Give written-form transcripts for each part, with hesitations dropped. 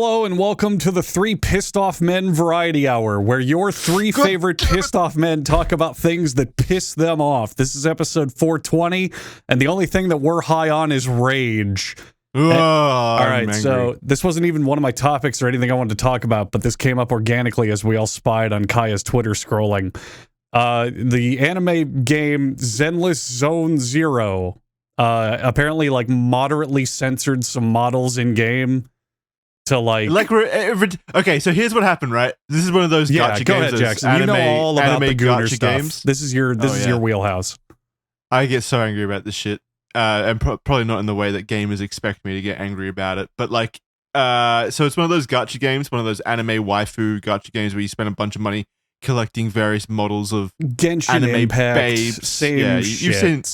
Hello and welcome to the Three Pissed Off Men Variety Hour, where your three favorite pissed off men talk about things that piss them off. This is episode 420, and the only thing that we're high on is rage. All right, so this wasn't even one of my topics or anything I wanted to talk about, but this came up organically as we all spied on Kaya's Twitter scrolling. The anime game Zenless Zone Zero apparently like moderately censored some models in game. Okay, so here's what happened, right? This is one of those gacha go games. Ahead, Jackson. Anime, you know all about the Gooner stuff. Games. This is your wheelhouse. I get so angry about this shit, and probably not in the way that gamers expect me to get angry about it. But like, so it's one of those gacha games, one of those anime waifu gacha games where you spend a bunch of money collecting various models of Genshin anime Impact, babes. Same shit.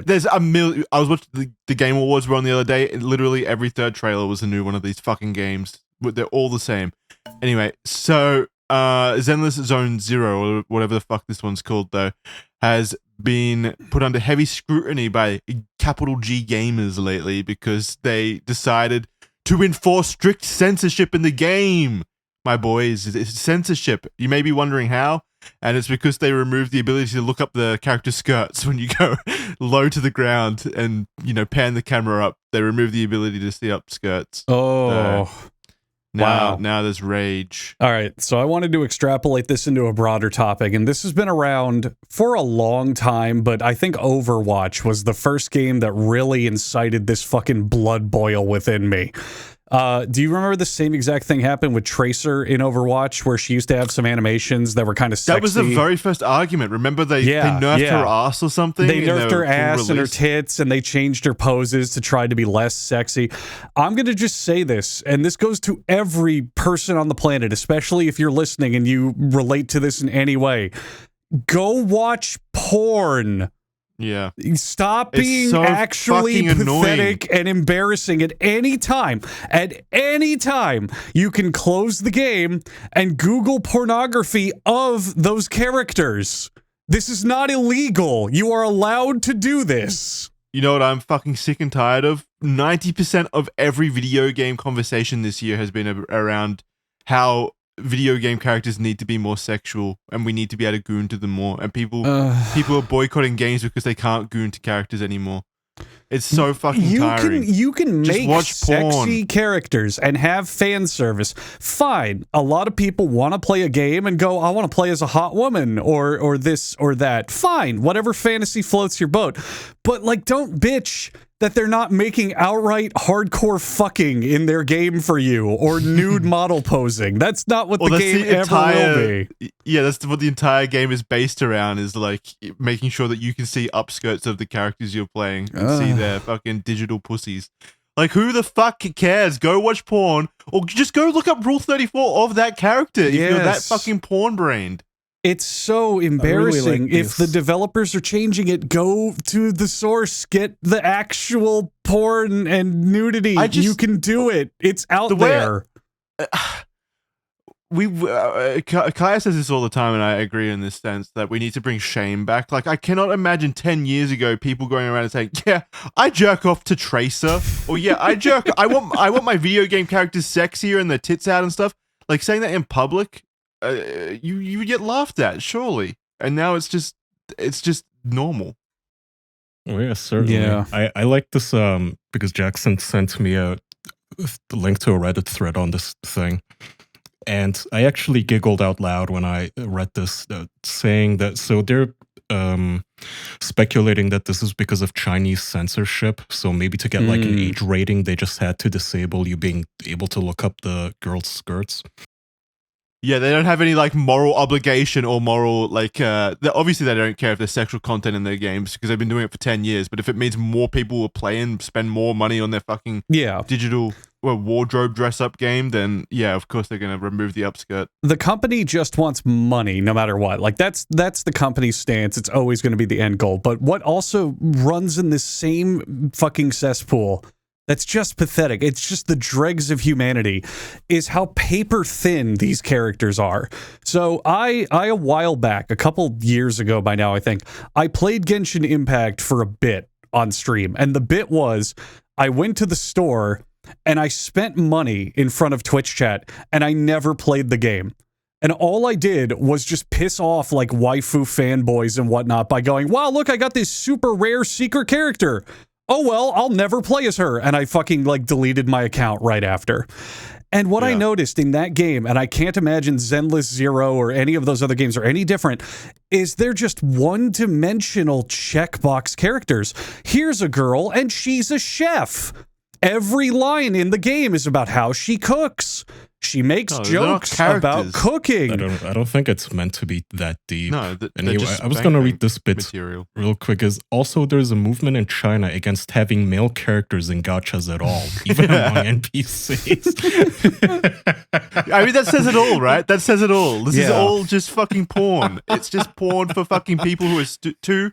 There's a million. I was watching the Game Awards run the other day, and literally every third trailer was a new one of these fucking games. They're all the same. Anyway, so Zenless Zone Zero, or whatever the fuck this one's called, though, has been put under heavy scrutiny by capital G gamers lately because they decided to enforce strict censorship in the game. My boys, it's censorship. You may be wondering how, and it's because they removed the ability to look up the character skirts when you go low to the ground and, you know, pan the camera up. They removed the ability to see up skirts. Oh, wow. Now there's rage. All right, so I wanted to extrapolate this into a broader topic, and this has been around for a long time, but I think Overwatch was the first game that really incited this fucking blood boil within me. Do you remember the same exact thing happened with Tracer in Overwatch, where she used to have some animations that were kind of sexy? That was the very first argument. Remember they nerfed her ass or something? They nerfed her ass and her tits, and they changed her poses to try to be less sexy. I'm going to just say this, and this goes to every person on the planet, especially if you're listening and you relate to this in any way. Go watch porn. Yeah. Stop being so actually pathetic annoying. and embarrassing at any time. At any time, you can close the game and Google pornography of those characters. This is not illegal. You are allowed to do this. You know what I'm fucking sick and tired of? 90% of every video game conversation this year has been around how video game characters need to be more sexual, and we need to be able to goon to them more. And people are boycotting games because they can't goon to characters anymore. It's so fucking tiring. You can Just make watch sexy porn. characters and have fan service. Fine. A lot of people want to play a game and go, I want to play as a hot woman or this or that. Fine. Whatever fantasy floats your boat. But like, don't bitch that they're not making outright hardcore fucking in their game for you, or nude model posing. That's not what the game ever will be. Yeah, that's what the entire game is based around, is like making sure that you can see upskirts of the characters you're playing and see their fucking digital pussies. Like, who the fuck cares? Go watch porn, or just go look up Rule 34 of that character if you're that fucking porn-brained. It's so embarrassing. Like if the developers are changing it, go to the source, get the actual porn and nudity. You can do it. It's out there. Kaya says this all the time, and I agree in this sense that we need to bring shame back. Like, I cannot imagine 10 years ago people going around and saying, "Yeah, I jerk off to Tracer," or "Yeah, I want my video game characters sexier and their tits out and stuff." Like, saying that in public. You would get laughed at, surely, and now it's just normal. Oh yeah, certainly. Yeah. I like this because Jackson sent me the link to a Reddit thread on this thing, and I actually giggled out loud when I read this, saying that so they're speculating that this is because of Chinese censorship. So maybe to get like an age rating, they just had to disable you being able to look up the girls' skirts. Yeah, they don't have any like moral obligation or moral like obviously they don't care if there's sexual content in their games because they've been doing it for 10 years, but if it means more people will play and spend more money on their fucking digital wardrobe dress up game, then yeah, of course they're going to remove the upskirt. The company just wants money no matter what. Like that's the company's stance. It's always going to be the end goal. But what also runs in this same fucking cesspool that's just pathetic, it's just the dregs of humanity, is how paper thin these characters are. So I a while back, a couple years ago by now I think, I played Genshin Impact for a bit on stream. And the bit was, I went to the store, and I spent money in front of Twitch chat, and I never played the game. And all I did was just piss off like waifu fanboys and whatnot by going, wow, look, I got this super rare secret character. Oh, well, I'll never play as her. And I fucking like deleted my account right after. And what I noticed in that game, and I can't imagine Zenless Zero or any of those other games are any different, is they're just one-dimensional checkbox characters. Here's a girl, and she's a chef. Every line in the game is about how she cooks. She makes jokes about cooking. I don't think it's meant to be that deep. No, anyway, I was going to read this bit real quick. Is also there's a movement in China against having male characters in gachas at all, even among NPCs. I mean, that says it all, right? That says it all. This is all just fucking porn. It's just porn for fucking people who are too...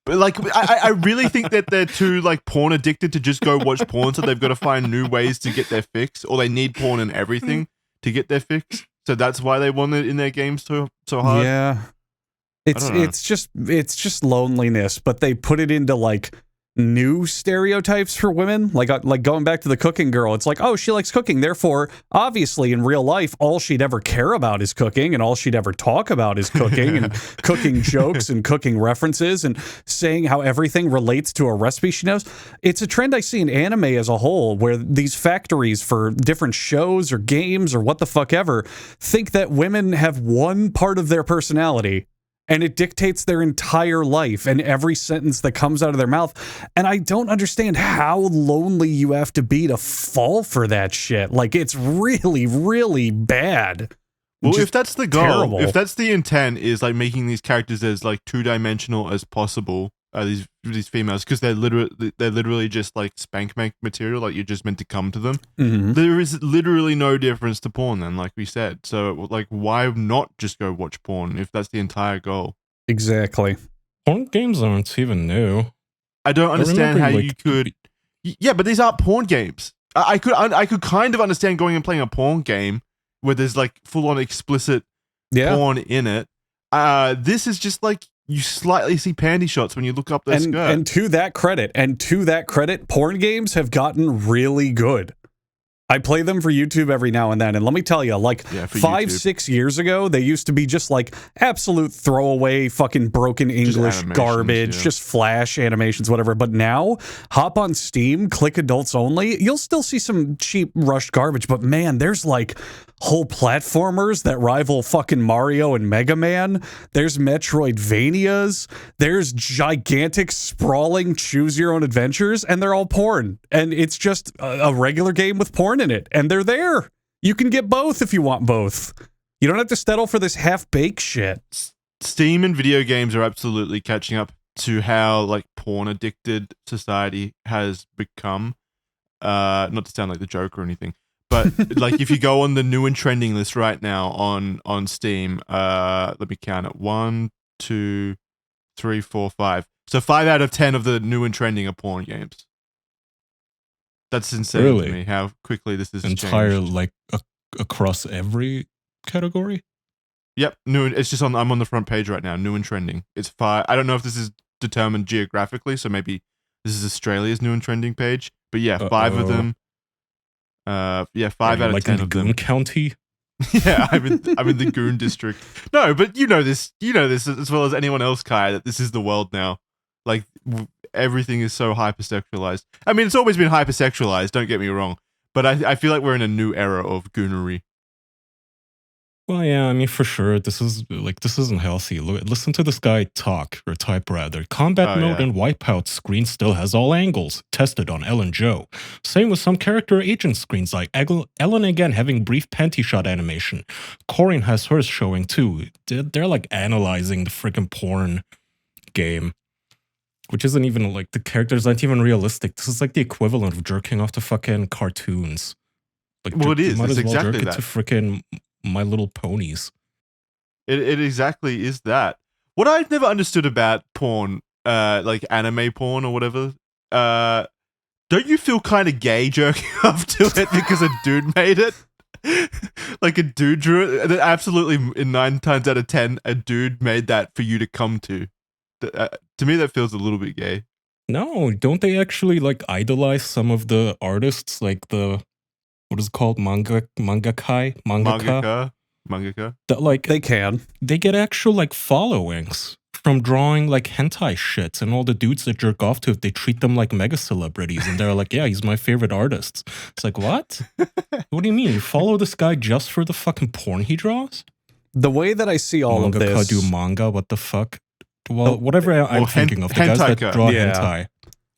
Like, I really think that they're too, like, porn addicted to just go watch porn, so they've got to find new ways to get their fix, or they need porn and everything to get their fix. So that's why they want it in their games so hard. Yeah. It's just loneliness, but they put it into, like, new stereotypes for women, like going back to the cooking girl. It's like, oh, she likes cooking, therefore obviously in real life all she'd ever care about is cooking, and all she'd ever talk about is cooking and cooking jokes and cooking references and saying how everything relates to a recipe she knows. It's a trend I see in anime as a whole, where these factories for different shows or games or what the fuck ever think that women have one part of their personality and it dictates their entire life and every sentence that comes out of their mouth. And I don't understand how lonely you have to be to fall for that shit. Like, it's really, really bad. Well, if that's the goal, terrible. If that's the intent, is like making these characters as like two-dimensional as possible, these females, because they're literally just like spank material, like you're just meant to come to them. Mm-hmm. There is literally no difference to porn then, like we said. So like, why not just go watch porn if that's the entire goal? Exactly. Porn games aren't even new. I don't understand how you could. Yeah, but these aren't porn games. I could kind of understand going and playing a porn game where there's like full-on explicit porn in it. This is just like, you slightly see panty shots when you look up their skirt. And to that credit, porn games have gotten really good. I play them for YouTube every now and then, and let me tell you, like 5-6 years ago, they used to be just like absolute throwaway, fucking broken English garbage, just flash animations, whatever. But now, hop on Steam, click adults only, you'll still see some cheap, rushed garbage, but man, there's like whole platformers that rival fucking Mario and Mega Man. There's Metroidvanias. There's gigantic, sprawling choose-your-own adventures, and they're all porn. And it's just a regular game with porn in it, and they're there. You can get both if you want both. You don't have to settle for this half-baked shit. Steam and video games are absolutely catching up to how like porn-addicted society has become. Not to sound like the joke or anything, but like if you go on the new and trending list right now on Steam, let me count it. 1, 2, 3, 4, 5. So 5 out of 10 of the new and trending are porn games. That's insane to me how quickly this is changed. Like across every category. Yep, it's just I'm on the front page right now. New and trending. It's 5. I don't know if this is determined geographically, so maybe this is Australia's new and trending page. But yeah, 5 of them. 5 out of like 10 in of Goon them. County. Yeah, I'm in the Goon district. No, but you know this as well as anyone else, Kai, that this is the world now. Like everything is so hypersexualized. I mean, it's always been hypersexualized. Don't get me wrong, but I feel like we're in a new era of goonery. Well, yeah, I mean, for sure, this isn't healthy. Listen to this guy type rather. Combat mode and Wipeout screen still has all angles. Tested on Ellen Joe. Same with some character agent screens, like Ellen again having brief panty shot animation. Corinne has hers showing too. They're like analyzing the freaking porn game, which isn't even like, the characters aren't even realistic. This is like the equivalent of jerking off to fucking cartoons. Like, well, it is. Might It's as well exactly jerk that. it to freaking My Little Ponies. It exactly is that. What I've never understood about porn, like anime porn or whatever, don't you feel kind of gay jerking off to it because a dude made it? Like a dude drew it? Absolutely, in 9 times out of 10, a dude made that for you to come to. To me, that feels a little bit gay. No, don't they actually like idolize some of the artists, like the what is it called, mangaka, Mangaka. that like They can. they get actual like followings from drawing like hentai shit, and all the dudes that jerk off to it, they treat them like mega celebrities, and they're like, yeah, he's my favorite artist. It's like, what? What do you mean? You follow this guy just for the fucking porn he draws? The way that I see all of Mangaka this, do manga? What the fuck? Well, whatever I'm thinking of, the guys that hentai-ka. draw Yeah. hentai.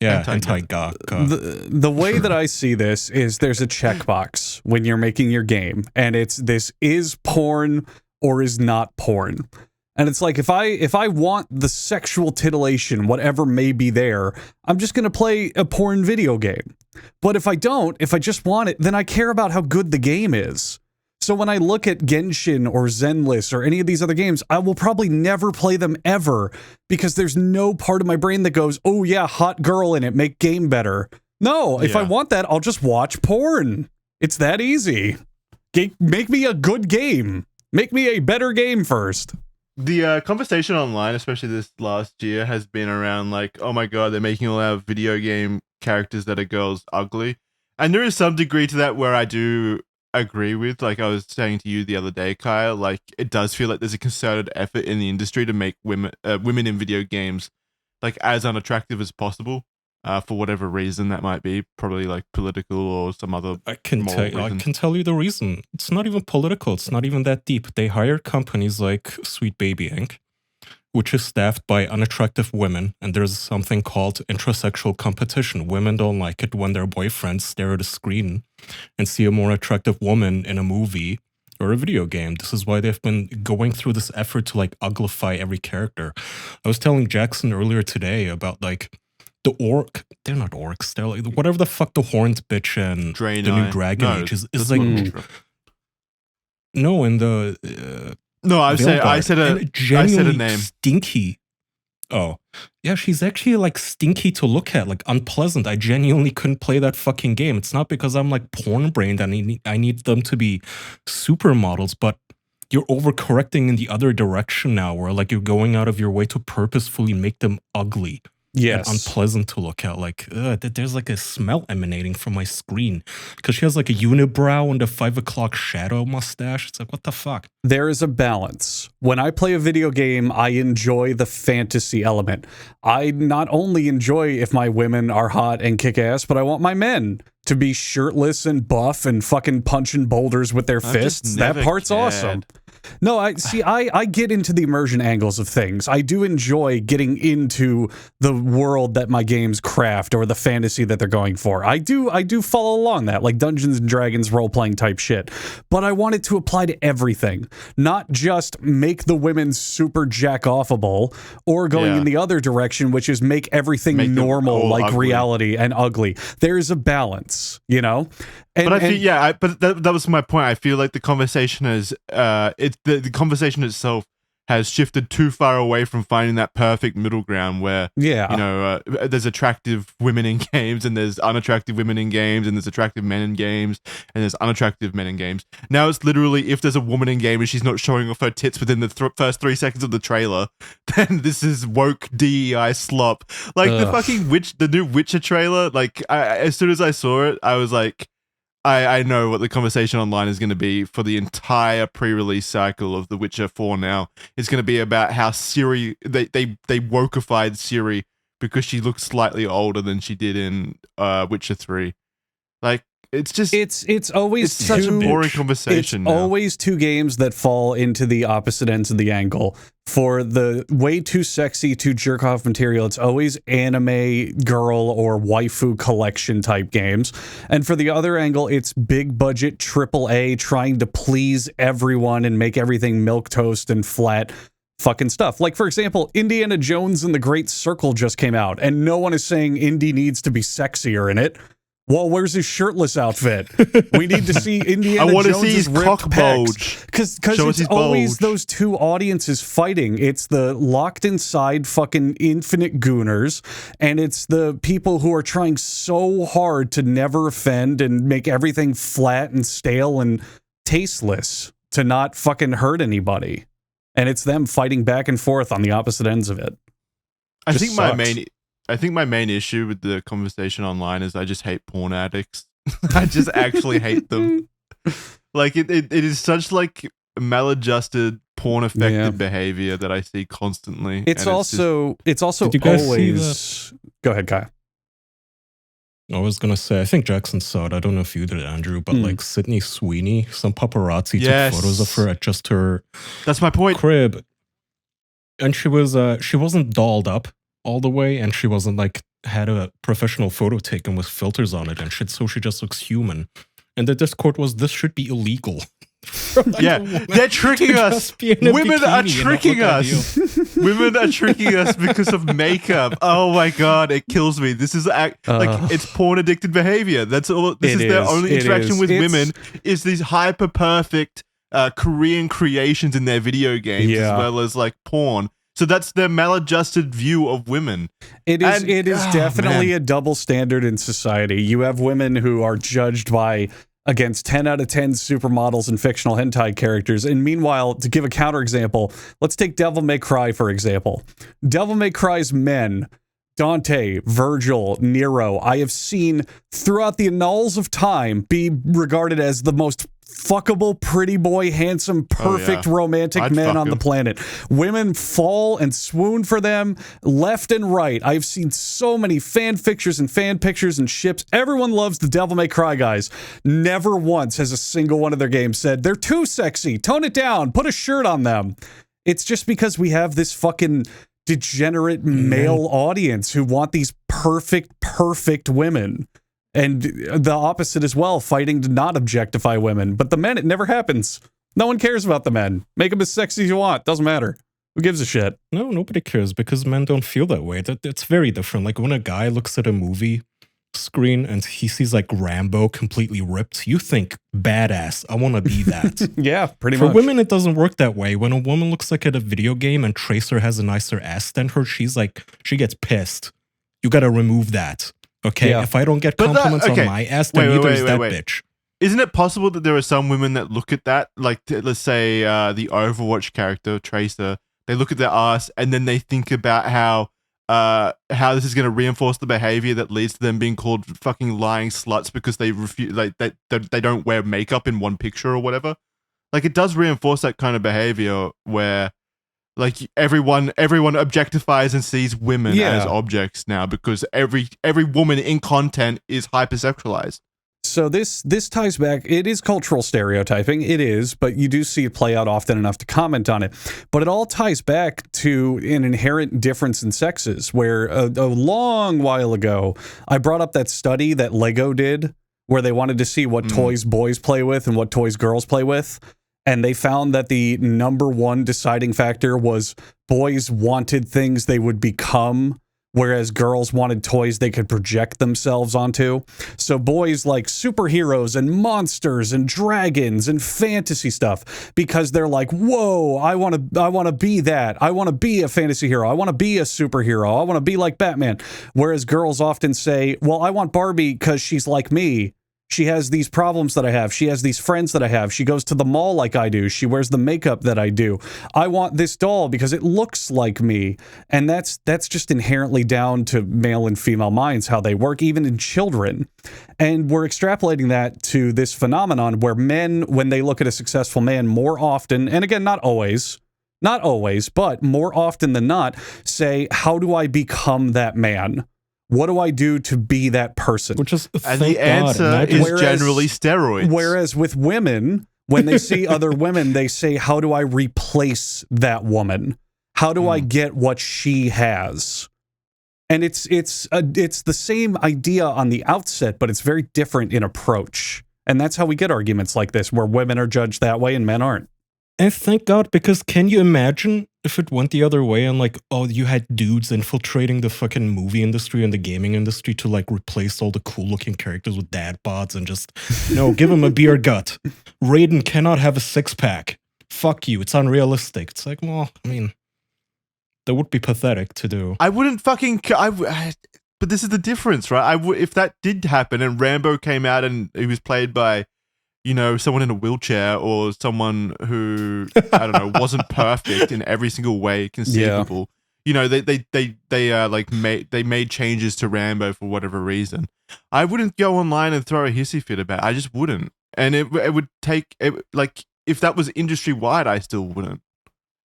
Yeah, Hentai-ka. hentai-ga. the way that I see this is there's a checkbox when you're making your game, and it's this is porn or is not porn. And it's like if I want the sexual titillation, whatever may be there, I'm just gonna play a porn video game. But if I don't, if I just want it, then I care about how good the game is. So when I look at Genshin or Zenless or any of these other games, I will probably never play them ever because there's no part of my brain that goes, oh yeah, hot girl in it, make game better. No, if I want that, I'll just watch porn. It's that easy. Make me a good game. Make me a better game first. The conversation online, especially this last year, has been around like, oh my god, they're making all our video game characters that are girls ugly. And there is some degree to that where I do agree with, like I was saying to you the other day, Kyle, like it does feel like there's a concerted effort in the industry to make women in video games like as unattractive as possible, for whatever reason that might be, probably like political or some other I can reason. tell you the reason. It's not even political. It's not even that deep. They hire companies like Sweet Baby Inc., which is staffed by unattractive women, and there's something called intrasexual competition. Women don't like it when their boyfriends stare at a screen and see a more attractive woman in a movie or a video game. This is why they've been going through this effort to like uglify every character. I was telling Jackson earlier today about like the orc. They're not orcs. They're like whatever the fuck the horned bitch and the new Dragon Age is like. No, in the. No, I said a name. Stinky. Oh, yeah, she's actually like stinky to look at, like unpleasant. I genuinely couldn't play that fucking game. It's not because I'm like porn brained and I need them to be supermodels, but you're overcorrecting in the other direction now, where like you're going out of your way to purposefully make them ugly. Yes. And unpleasant to look at. Like, there's like a smell emanating from my screen because she has like a unibrow and a 5 o'clock shadow mustache. It's like, what the fuck? There is a balance. When I play a video game, I enjoy the fantasy element. I not only enjoy if my women are hot and kick ass, but I want my men to be shirtless and buff and fucking punching boulders with their fists. That part's awesome. No, I get into the immersion angles of things. I do enjoy getting into the world that my games craft or the fantasy that they're going for. I do follow along that, like Dungeons and Dragons role-playing type shit. But I want it to apply to everything, not just make the women super jack-offable or going in the other direction, which is make everything normal like ugly. Reality and ugly. There is a balance, you know? But I feel, but that was my point. I feel like the conversation is, the conversation itself has shifted too far away from finding that perfect middle ground where, you know, there's attractive women in games and there's unattractive women in games and there's attractive men in games and there's unattractive men in games. Now it's literally if there's a woman in game and she's not showing off her tits within the first 3 seconds of the trailer, then this is woke DEI slop. Like the fucking the new Witcher trailer, like as soon as I saw it, I was like, I know what the conversation online is going to be for the entire pre-release cycle of The Witcher 4 now. It's going to be about how Ciri, they wokeified Ciri because she looks slightly older than she did in Witcher 3. Like, it's just... It's always such a boring conversation. It's always two games that fall into the opposite ends of the angle. For the way too sexy, too jerk-off material, it's always anime girl or waifu collection type games. And for the other angle, it's big-budget AAA trying to please everyone and make everything milquetoast and flat fucking stuff. Like, for example, Indiana Jones and the Great Circle just came out, and no one is saying Indy needs to be sexier in it. Well, where's his shirtless outfit? We need to see Indiana Jones's ripped pecs. Because it's always those two audiences fighting. It's the locked inside fucking infinite gooners, and it's the people who are trying so hard to never offend and make everything flat and stale and tasteless to not fucking hurt anybody. And it's them fighting back and forth on the opposite ends of it. I think I think my main issue with the conversation online is I just hate porn addicts. I just actually hate them. Like it is such like maladjusted porn affected behavior that I see constantly. It's also Did you guys see always. Go ahead, Kai. I was gonna say, I think Jackson saw it. I don't know if you did, Andrew, but like Sydney Sweeney, some paparazzi took photos of her at just her That's my point. crib, and she wasn't dolled up all the way, and she wasn't like had a professional photo taken with filters on it and shit. So she just looks human. And the Discord was, this should be illegal. Yeah, they're tricking us. Women are tricking us. Women are tricking us because of makeup. Oh my god, it kills me. This is like it's porn addicted behavior. That's all. This is their only interaction with women. Is these hyper perfect Korean creations in their video games as well as like porn. So that's their maladjusted view of women. It is definitely a double standard in society. You have women who are judged by against 10 out of 10 supermodels and fictional hentai characters. And meanwhile, to give a counterexample, let's take Devil May Cry, for example. Devil May Cry's men, Dante, Virgil, Nero, I have seen throughout the annals of time be regarded as the most fuckable, pretty boy, handsome, perfect romantic men on the planet. Women fall and swoon for them left and right. I've seen so many fan fictions and fan pictures and ships. Everyone loves the Devil May Cry guys. Never once has a single one of their games said, they're too sexy, tone it down, put a shirt on them. It's just because we have this fucking degenerate male audience who want these perfect women. And the opposite as well, fighting to not objectify women. But the men, it never happens. No one cares about the men. Make them as sexy as you want. Doesn't matter. Who gives a shit? No, nobody cares because men don't feel that way. It's very different. Like when a guy looks at a movie screen and he sees like Rambo completely ripped, you think, badass, I want to be that. Yeah, pretty much. For women, it doesn't work that way. When a woman looks like at a video game and Tracer has a nicer ass than her, she gets pissed. You got to remove that. Okay, if I don't get compliments on my ass, then neither is that bitch. Isn't it possible that there are some women that look at that, like let's say the Overwatch character Tracer, they look at their ass and then they think about how this is going to reinforce the behavior that leads to them being called fucking lying sluts because they refuse, like they don't wear makeup in one picture or whatever. Like it does reinforce that kind of behavior where. Like everyone objectifies and sees women as objects now because every woman in content is hypersexualized. So this ties back. It is cultural stereotyping. It is, but you do see it play out often enough to comment on it. But it all ties back to an inherent difference in sexes. Where a long while ago, I brought up that study that Lego did, where they wanted to see what toys boys play with and what toys girls play with. And they found that the number one deciding factor was boys wanted things they would become, whereas girls wanted toys they could project themselves onto. So boys like superheroes and monsters and dragons and fantasy stuff because they're like, whoa, I want to be that. I want to be a fantasy hero. I want to be a superhero. I want to be like Batman. Whereas girls often say, well, I want Barbie because she's like me. She has these problems that I have. She has these friends that I have. She goes to the mall like I do. She wears the makeup that I do. I want this doll because it looks like me. And that's just inherently down to male and female minds, how they work, even in children. And we're extrapolating that to this phenomenon where men, when they look at a successful man more often, and again, not always, but more often than not, say, how do I become that man? What do I do to be that person? Which is, and the answer is generally steroids. Whereas with women, when they see other women, they say, how do I replace that woman? How do I get what she has? And it's the same idea on the outset, but it's very different in approach. And that's how we get arguments like this, where women are judged that way and men aren't. And thank God, because can you imagine if it went the other way and like, oh, you had dudes infiltrating the fucking movie industry and the gaming industry to like replace all the cool looking characters with dad bods and just, give him a beer gut. Raiden cannot have a six pack. Fuck you. It's unrealistic. It's like, well, I mean, that would be pathetic to do. I wouldn't fucking, but this is the difference, right? If that did happen and Rambo came out and he was played by, someone in a wheelchair or someone who, I don't know, wasn't perfect in every single way conceivable. they made changes to Rambo for whatever reason. I wouldn't go online and throw a hissy fit about it. I just wouldn't. And it would take like if that was industry wide, I still wouldn't.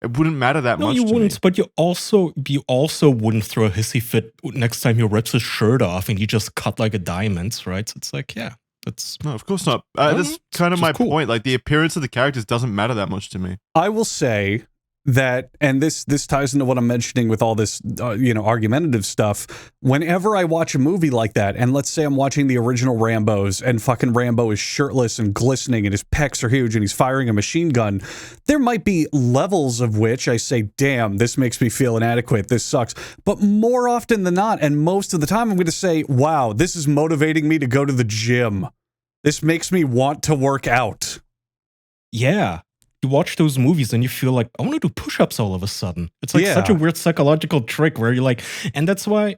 It wouldn't matter that much. No, you to wouldn't. me. But you also wouldn't throw a hissy fit next time he rips his shirt off and he just cut like a diamond, right? So it's like, yeah, that's No, of course not. That's kind of my cool. point. Like the appearance of the characters doesn't matter that much to me. I will say that, and this ties into what I'm mentioning with all this, argumentative stuff. Whenever I watch a movie like that, and let's say I'm watching the original Rambos, and fucking Rambo is shirtless and glistening, and his pecs are huge, and he's firing a machine gun, there might be levels of which I say, damn, this makes me feel inadequate, this sucks. But more often than not, and most of the time, I'm going to say, wow, this is motivating me to go to the gym. This makes me want to work out. Yeah. You watch those movies and you feel like, I want to do push-ups all of a sudden. It's like such a weird psychological trick where you're like, and that's why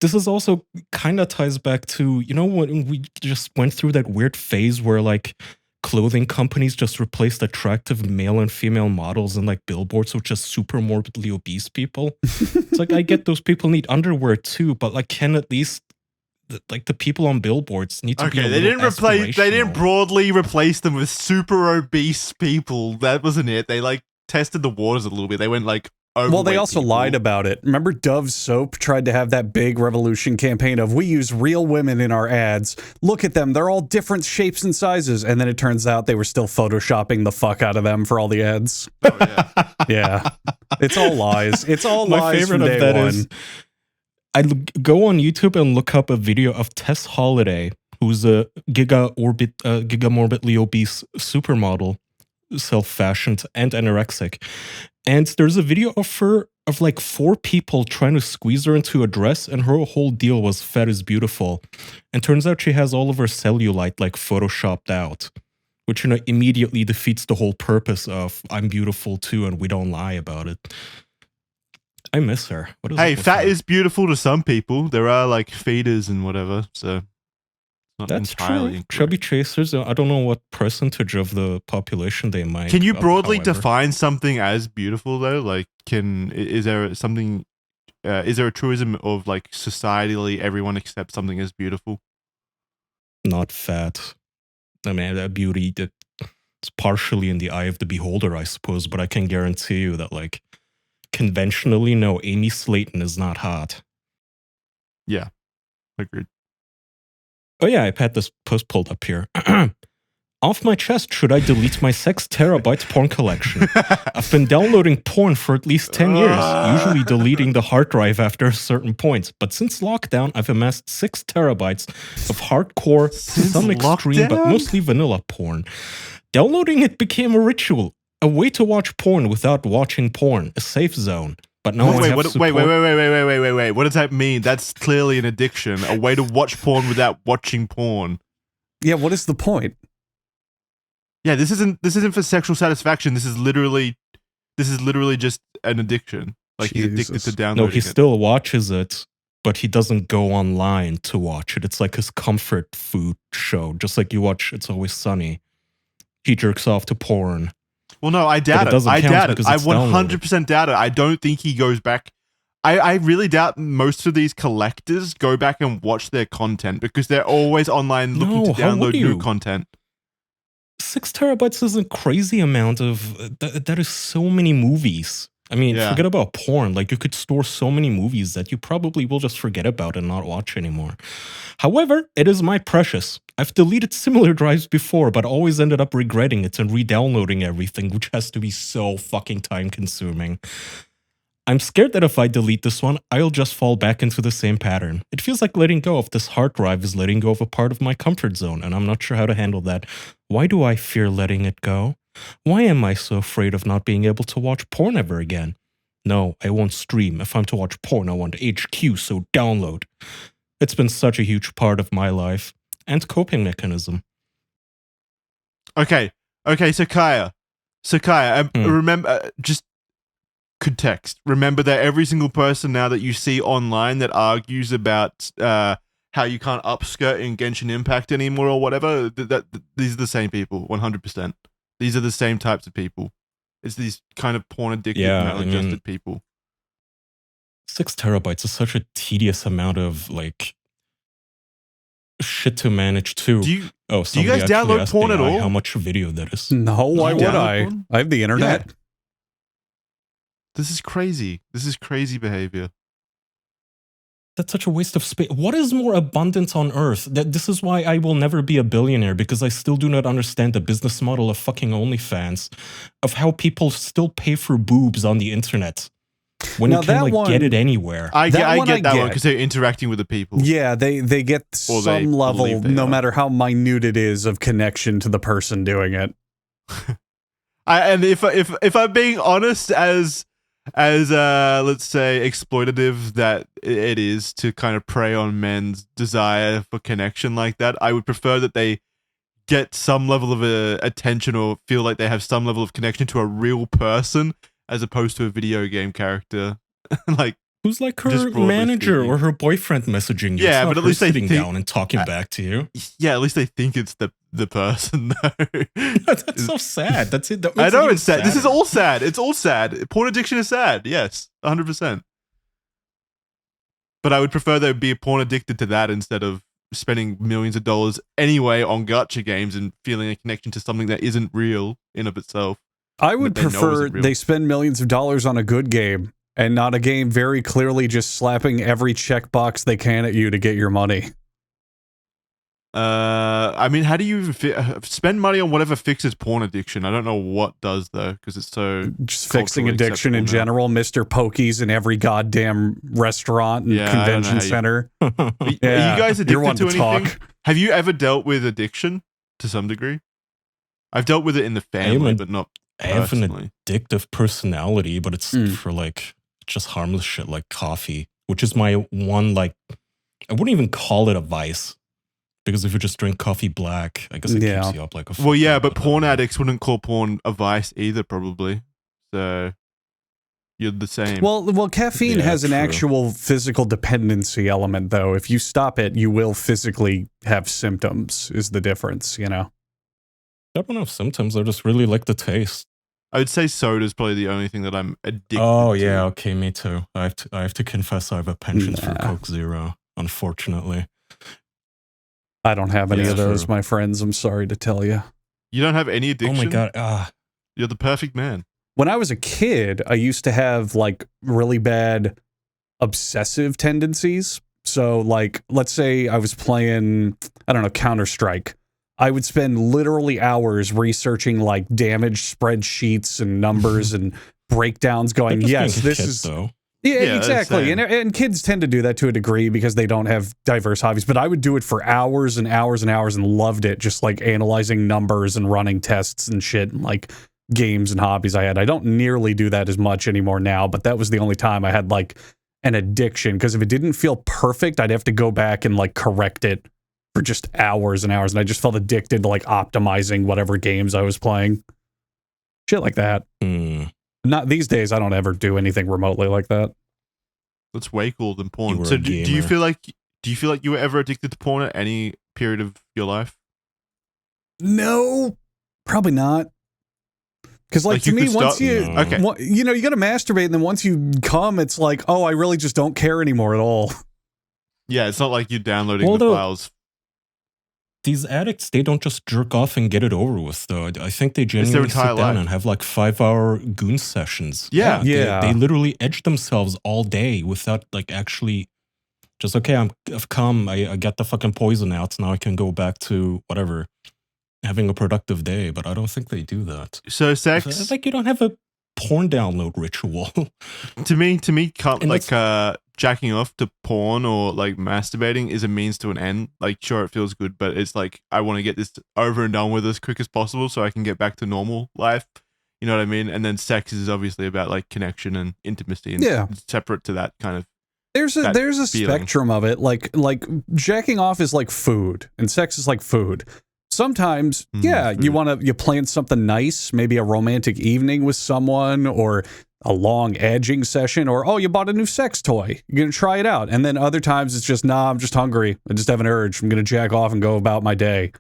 this is also kind of ties back to, when we just went through that weird phase where like clothing companies just replaced attractive male and female models and like billboards with just super morbidly obese people. It's like, I get those people need underwear too, but like can at least like the people on billboards need to be they didn't broadly replace them with super obese people. That wasn't it. They like tested the waters a little bit. They went like overweight. Well, they also people. lied about it. Remember Dove soap tried to have that big revolution campaign of we use real women in our ads. Look at them. They're all different shapes and sizes. And then it turns out they were still photoshopping the fuck out of them for all the ads. Oh, yeah. Yeah. It's all lies. It's all My lies favorite from of day that one. is I go on YouTube and look up a video of Tess Holiday, who's a gigamorbidly obese supermodel, self-fashioned and anorexic. And there's a video of her, of like 4 people trying to squeeze her into a dress, and her whole deal was fat is beautiful. And turns out she has all of her cellulite like photoshopped out, which immediately defeats the whole purpose of I'm beautiful too and we don't lie about it. I miss her. Hey, fat is beautiful to some people. There are like feeders and whatever, so not that's entirely true. incorrect. Chubby chasers, I don't know what percentage of the population they might. Can you broadly define something as beautiful though? Like, is there a truism of like societally everyone accepts something as beautiful? Not fat. I mean, that beauty, it's partially in the eye of the beholder, I suppose, but I can guarantee you that like conventionally, no, Amy Slayton is not hot. Yeah, agreed. Oh yeah, I've had this post pulled up here. Off my chest, should I delete my 6 terabytes porn collection? I've been downloading porn for at least 10 years, usually deleting the hard drive after a certain point. But since lockdown, I've amassed 6 terabytes of hardcore, some extreme, but mostly vanilla porn. Downloading it became a ritual, a way to watch porn without watching porn, a safe zone. But now wait, what does that mean? That's clearly an addiction, a way to watch porn without watching porn. Yeah, what is the point? Yeah, this isn't for sexual satisfaction. This is literally just an addiction. Like he's addicted to downloading. No, he still watches it, but he doesn't go online to watch it. It's like his comfort food show, just like you watch It's Always Sunny. He jerks off to porn. Well, no, I doubt it. I doubt it. I 100% doubt it. I don't think he goes back. I really doubt most of these collectors go back and watch their content because they're always online looking to download new content. 6 terabytes is a crazy amount of... that is so many movies. I mean, forget about porn. Like, you could store so many movies that you probably will just forget about and not watch anymore. However, it is my precious. I've deleted similar drives before, but always ended up regretting it and re-downloading everything, which has to be so fucking time-consuming. I'm scared that if I delete this one, I'll just fall back into the same pattern. It feels like letting go of this hard drive is letting go of a part of my comfort zone, and I'm not sure how to handle that. Why do I fear letting it go? Why am I so afraid of not being able to watch porn ever again? No, I won't stream. If I'm to watch porn, I want HQ, so download. It's been such a huge part of my life and coping mechanism. Okay, so Kaya, remember, just context. Remember that every single person now that you see online that argues about how you can't upskirt in Genshin Impact anymore or whatever, these are the same people, 100%. These are the same types of people. It's these kind of porn addicted, maladjusted people. 6 terabytes is such a tedious amount of like shit to manage too. Do you Somebody guys actually download asked porn at AI all? how much video that is. No, why would download I? porn? I have the internet. This is crazy. This is crazy behavior. That's such a waste of space. What is more abundant on Earth? This is why I will never be a billionaire, because I still do not understand the business model of fucking OnlyFans, of how people still pay for boobs on the internet when Now you can that like one- get it anywhere. I get that one get. because they're interacting with the people. Yeah, they get Or they some level, believe they no are. matter how minute it is, of connection to the person doing it. And if I'm being honest, as let's say exploitative that it is to kind of prey on men's desire for connection like that, I would prefer that they get some level of attention or feel like they have some level of connection to a real person as opposed to a video game character. Like, Who's like her just broadly manager speaking. or her boyfriend messaging you? Yeah, It's not but at her least they sitting think- down and talking back to you. yeah, at least they think it's the person though. That's so sad. That's it. That I makes it know even it's sad. This is sadder. all sad. It's all sad. Porn addiction is sad. Yes, 100%. But I would prefer they be porn addicted to that instead of spending millions of dollars anyway on gacha games and feeling a connection to something that isn't real in of itself. I would That they know prefer isn't real. they spend millions of dollars on a good game and not a game very clearly just slapping every checkbox they can at you to get your money. I mean, how do you spend money on whatever fixes porn addiction? I don't know what does though, because it's so Just fixing culturally addiction in acceptable general, Mr. Pokies in every goddamn restaurant and Yeah, I don't know convention how you- center. Are Yeah, you guys you're one addicted to to anything? talk. Have you ever dealt with addiction to some degree? I've dealt with it in the family, but not I have an personally. addictive personality, but it's for like just harmless shit like coffee, which is my one, like, I wouldn't even call it a vice. Because if you just drink coffee black, I guess it Yeah. keeps you up like a Well, yeah, fucking- but porn addicts wouldn't call porn a vice either, probably. So you're the same. Well, caffeine Yeah, has an true. actual physical dependency element, though. If you stop it, you will physically have symptoms, is the difference, you know? I don't have symptoms. I just really like the taste. I would say soda is probably the only thing that I'm addicted Oh to. yeah, okay, me too. I have to confess I have a penchant for Nah. Coke Zero, unfortunately. I don't have any Yeah, of those, true. my friends. I'm sorry to tell you. You don't have any addiction? Oh my god, You're the perfect man. When I was a kid, I used to have like really bad obsessive tendencies. So, like, let's say I was playing, I don't know, Counter-Strike. I would spend literally hours researching like damage spreadsheets and numbers and breakdowns going, yes, this is. though. Yeah, Yeah, exactly. same. And kids tend to do that to a degree because they don't have diverse hobbies. But I would do it for hours and hours and hours and loved it, just like analyzing numbers and running tests and shit and like games and hobbies I had. I don't nearly do that as much anymore now, but that was the only time I had like an addiction, because if it didn't feel perfect, I'd have to go back and like correct it for just hours and hours. And I just felt addicted to like optimizing whatever games I was playing. Shit like that. Not these days. I don't ever do anything remotely like that. That's way cooler than You porn. were So a do you gamer. feel like you were ever addicted to porn at any period of your life? No, probably not. Because like to you me, could once start- you, No. Okay. you know, you got to masturbate, and then once you come, it's like, oh, I really just don't care anymore at all. Yeah, it's not like you're downloading Well, the though- files. These addicts, they don't just jerk off and get it over with, though. I think they their genuinely sit entire down life. and have like 5-hour goon sessions. Yeah. Yeah. They literally edge themselves all day without like actually just, okay, I've come, I got the fucking poison out. Now I can go back to whatever, having a productive day. But I don't think they do that. So It's sex like you don't have a porn download ritual. to me, And like jacking off to porn or like masturbating is a means to an end. Like, sure, it feels good, but it's like I want to get this over and done with as quick as possible so I can get back to normal life. You know what I mean? And then sex is obviously about like connection and intimacy, and Yeah. separate to that kind of. There's a That feeling. spectrum of it. Like jacking off is like food, and sex is like food. Sometimes, yeah, you want to you plan something nice, maybe a romantic evening with someone, or a long edging session, or oh, you bought a new sex toy, you're gonna try it out. And then other times it's just, nah, I'm just hungry, I just have an urge, I'm gonna jack off and go about my day.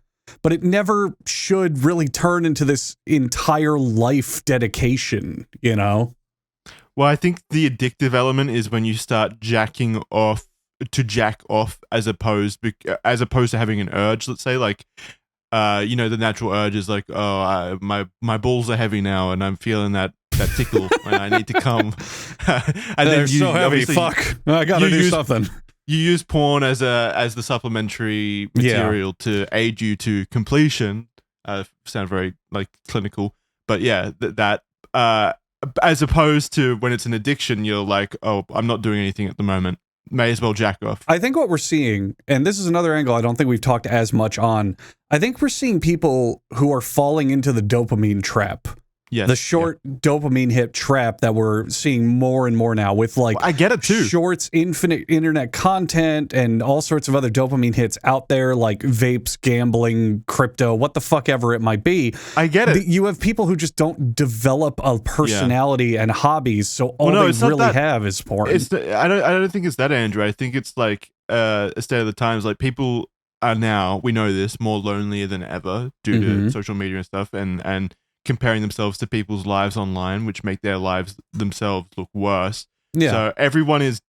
But it never should really turn into this entire life dedication, you know? Well, I think the addictive element is when you start jacking off to jack off as opposed to having an urge. Let's say, like, the natural urge is like, oh, my balls are heavy now, and I'm feeling that tickle, and I need to come. And they're so heavy. Fuck, I gotta do something. You use porn as the supplementary material to aid you to completion. Sound very like clinical, but yeah, that as opposed to when it's an addiction, you're like, oh, I'm not doing anything at the moment. May as well jack off. I think what we're seeing, and this is another angle I don't think we've talked as much on, I think we're seeing people who are falling into the dopamine trap. Yes, the short dopamine hit trap that we're seeing more and more now with like I get it too. Shorts, infinite internet content, and all sorts of other dopamine hits out there like vapes, gambling, crypto, what the fuck ever it might be. I get it. You have people who just don't develop a personality and hobbies, so all they really have is porn. I don't think it's that, Andrew. I think it's like a state of the times. Like people are now, we know this, more lonelier than ever due to social media and stuff, and comparing themselves to people's lives online, which make their lives themselves look worse. Yeah. So everyone is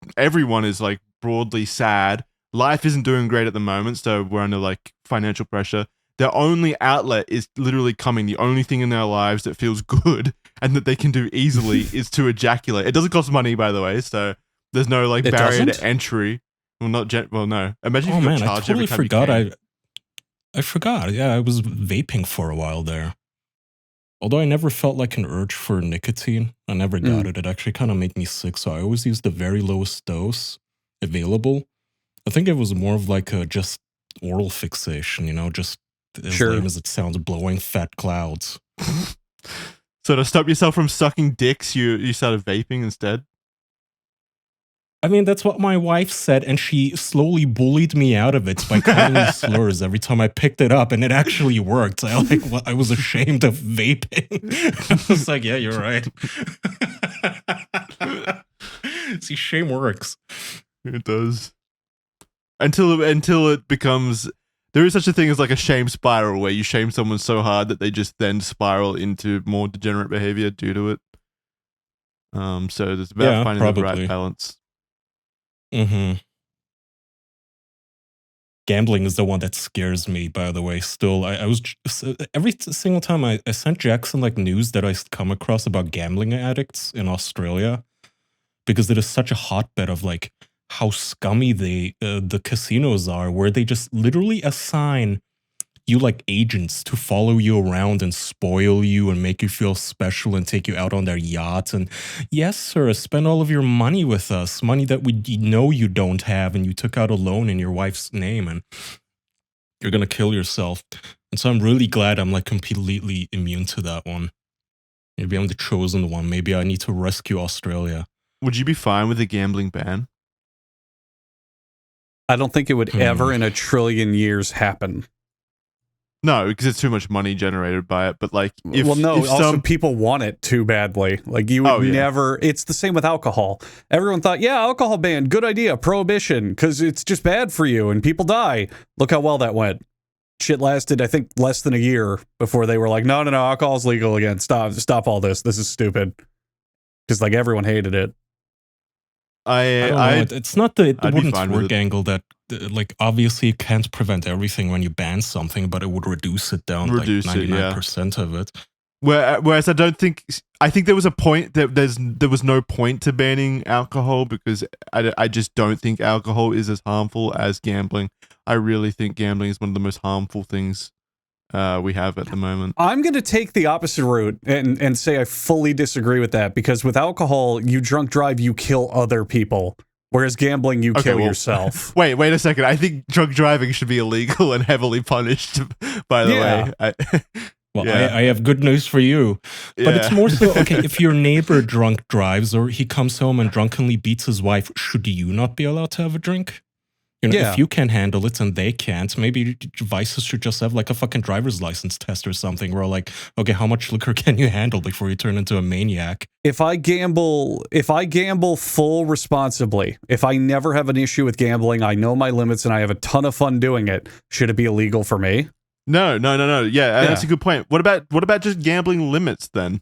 like broadly sad. Life isn't doing great at the moment, so we're under like financial pressure. Their only outlet is literally coming. The only thing in their lives that feels good and that they can do easily is to ejaculate. It doesn't cost money, by the way, so there's no like barrier to entry. Well, no. Imagine if you got charged every time forgot. you came. I forgot. Yeah, I was vaping for a while there. Although I never felt like an urge for nicotine, I never got it. It actually kind of made me sick, so I always used the very lowest dose available. I think it was more of like a just oral fixation, just as lame as it sounds, blowing fat clouds. So to stop yourself from sucking dicks, you started vaping instead? I mean, that's what my wife said, and she slowly bullied me out of it by calling me slurs every time I picked it up, and it actually worked. I was ashamed of vaping. I was like, yeah, you're right. See, shame works. It does. Until it becomes... There is such a thing as like a shame spiral, where you shame someone so hard that they just then spiral into more degenerate behavior due to it. So there's about finding the right balance. Gambling is the one that scares me, by the way. Still, I was every single time I sent Jackson like news that I come across about gambling addicts in Australia, because it is such a hotbed of like how scummy the casinos are, where they just literally assign you like agents to follow you around and spoil you and make you feel special and take you out on their yachts. And yes, sir, spend all of your money with us, money that we know you don't have, and you took out a loan in your wife's name, and you're going to kill yourself. And so I'm really glad I'm like completely immune to that one. Maybe I'm the chosen one. Maybe I need to rescue Australia. Would you be fine with a gambling ban? I don't think it would ever in a trillion years happen. No, because it's too much money generated by it. But like, also people want it too badly. Like you would never. It's the same with alcohol. Everyone thought, alcohol ban, good idea, prohibition, because it's just bad for you and people die. Look how well that went. Shit lasted, I think, less than a year before they were like, no, alcohol's legal again. Stop all this. This is stupid. Because like everyone hated it. It's not the wooden work angle that, like, obviously you can't prevent everything when you ban something, but it would reduce it down like 99% of it. Whereas I think there was a point that there was no point to banning alcohol, because I just don't think alcohol is as harmful as gambling. I really think gambling is one of the most harmful things we have at the moment. I'm going to take the opposite route and say I fully disagree with that, because with alcohol, you drunk drive, you kill other people. Whereas gambling, you kill yourself. Wait a second. I think drunk driving should be illegal and heavily punished, by the way. I have good news for you. But it's more so, okay, if your neighbor drunk drives or he comes home and drunkenly beats his wife, should you not be allowed to have a drink? If you can handle it and they can't, maybe vices should just have like a fucking driver's license test or something where like, okay, how much liquor can you handle before you turn into a maniac? If I gamble full responsibly, if I never have an issue with gambling, I know my limits and I have a ton of fun doing it, should it be illegal for me? No. Yeah, that's a good point. What about just gambling limits then?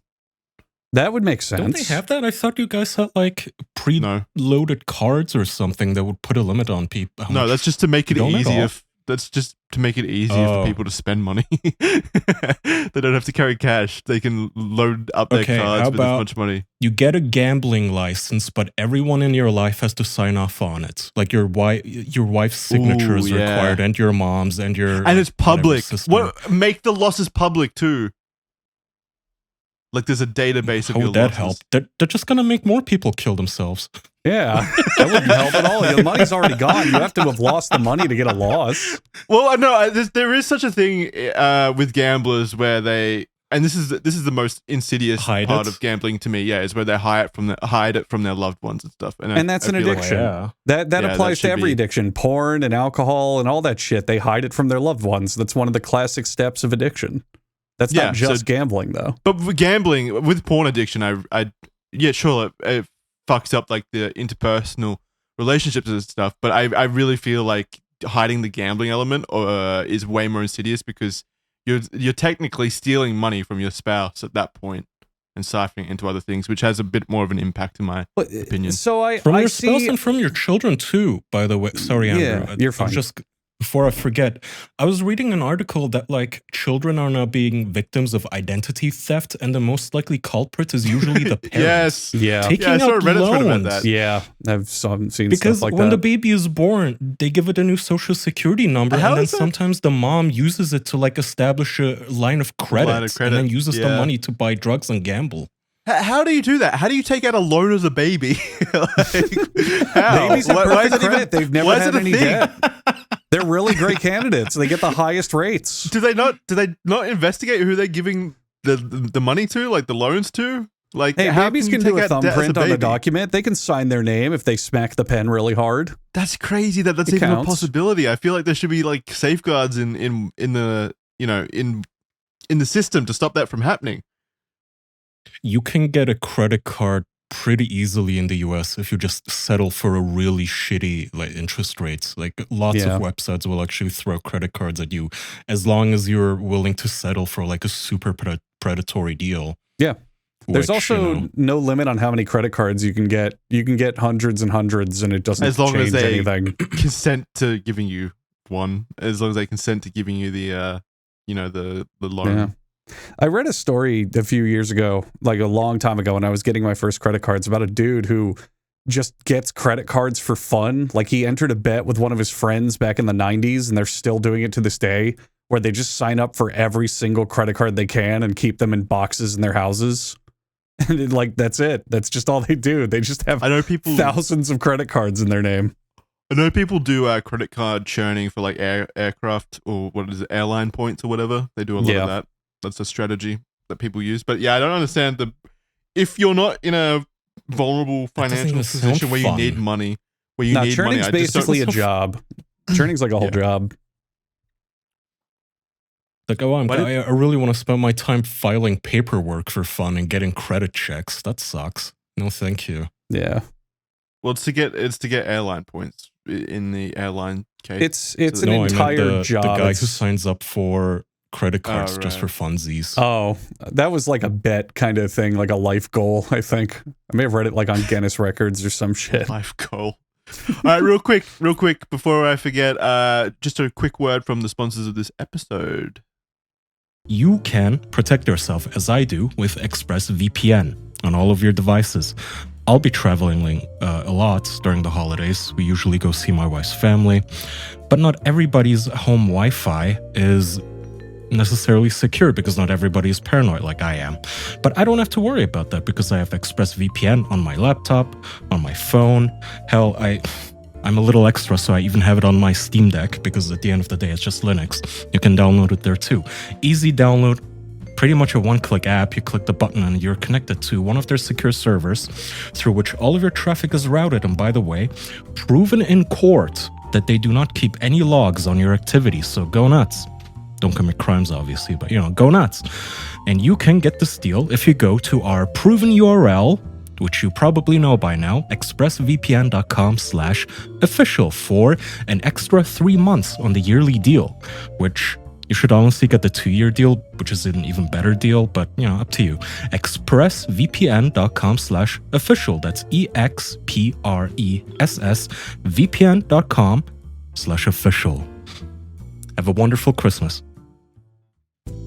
That would make sense. Don't they have that? I thought you guys had like preloaded cards or something that would put a limit on people. No, that's just to make it easier. All? That's just to make it easier for people to spend money. They don't have to carry cash. They can load up their cards with as much money. You get a gambling license, but everyone in your life has to sign off on it. Like your wife's signature is required, and your mom's, and it's public. Make the losses public too. Like there's a database of your losses. How would that help? They're just gonna make more people kill themselves. Yeah, that wouldn't help at all. The money's already gone. You have to have lost the money to get a loss. Well, no, there is such a thing with gamblers where they, and this is the most insidious part of gambling to me. Yeah, is where they hide it from their loved ones and stuff. And that's an addiction. That applies to every addiction, porn and alcohol and all that shit. They hide it from their loved ones. That's one of the classic steps of addiction. That's not just gambling though. But with gambling, with porn addiction, it fucks up like the interpersonal relationships and stuff, but I really feel like hiding the gambling element is way more insidious because you're technically stealing money from your spouse at that point and siphoning into other things, which has a bit more of an impact in my opinion. So your spouse and from your children too, by the way. Sorry, Andrew. You're fine. Before I forget, I was reading an article that like children are now being victims of identity theft, and the most likely culprit is usually the parents. Taking out loans. About that. Yeah, I've seen because stuff like that. When the baby is born, they give it a new social security number, and then sometimes the mom uses it to like establish a line of credit, and then uses the money to buy drugs and gamble. How do you do that? How do you take out a loan as a baby? Babies have perfect credit. They've never had any debt. They're really great candidates. They get the highest rates. Do they not investigate who they're giving the money to, like the loans to? Like, hey, babies can do a thumbprint on a document. They can sign their name if they smack the pen really hard. That's crazy that's even a possibility. I feel like there should be like safeguards in the in the system to stop that from happening. You can get a credit card pretty easily in the US if you just settle for a really shitty like interest rates. Like lots of websites will actually throw credit cards at you as long as you're willing to settle for like a super predatory deal. Yeah. There's also no limit on how many credit cards you can get. You can get hundreds and hundreds and it doesn't change anything. As long as they consent to giving you one. As long as they consent to giving you the loan. Yeah. I read a story a few years ago, like a long time ago, when I was getting my first credit cards, about a dude who just gets credit cards for fun. Like he entered a bet with one of his friends back in the 90s, and they're still doing it to this day, where they just sign up for every single credit card they can and keep them in boxes in their houses. And that's it. That's just all they do. They just have thousands of credit cards in their name. I know people do credit card churning for like aircraft or airline points or whatever. They do a lot of that. That's a strategy that people use. But yeah, I don't understand if you're not in a vulnerable financial position where you need money, churning's basically a job. Churning's like a whole job. Like, I really want to spend my time filing paperwork for fun and getting credit checks. That sucks. No, thank you. Yeah. Well, it's to get airline points in the airline case. It's an entire job. The guy who signs up for credit cards just for funsies. Oh, that was like a bet kind of thing, like a life goal, I think. I may have read it like on Guinness Records or some shit. Life goal. All right, real quick, before I forget, just a quick word from the sponsors of this episode. You can protect yourself, as I do, with ExpressVPN on all of your devices. I'll be traveling a lot during the holidays. We usually go see my wife's family, but not everybody's home Wi-Fi is necessarily secure because not everybody is paranoid like I am. But I don't have to worry about that because I have ExpressVPN on my laptop, on my phone. Hell, I'm a little extra, so I even have it on my Steam Deck because at the end of the day, it's just Linux. You can download it there too. Easy download, pretty much a one-click app. You click the button and you're connected to one of their secure servers through which all of your traffic is routed. And by the way, proven in court that they do not keep any logs on your activities, so go nuts. Don't commit crimes, obviously, but, go nuts. And you can get this deal if you go to our proven URL, which you probably know by now, expressvpn.com/official for an extra 3 months on the yearly deal, which You should honestly get the 2-year deal, which is an even better deal, but up to you. expressvpn.com/official. That's EXPRESS VPN.com/official. Have a wonderful Christmas.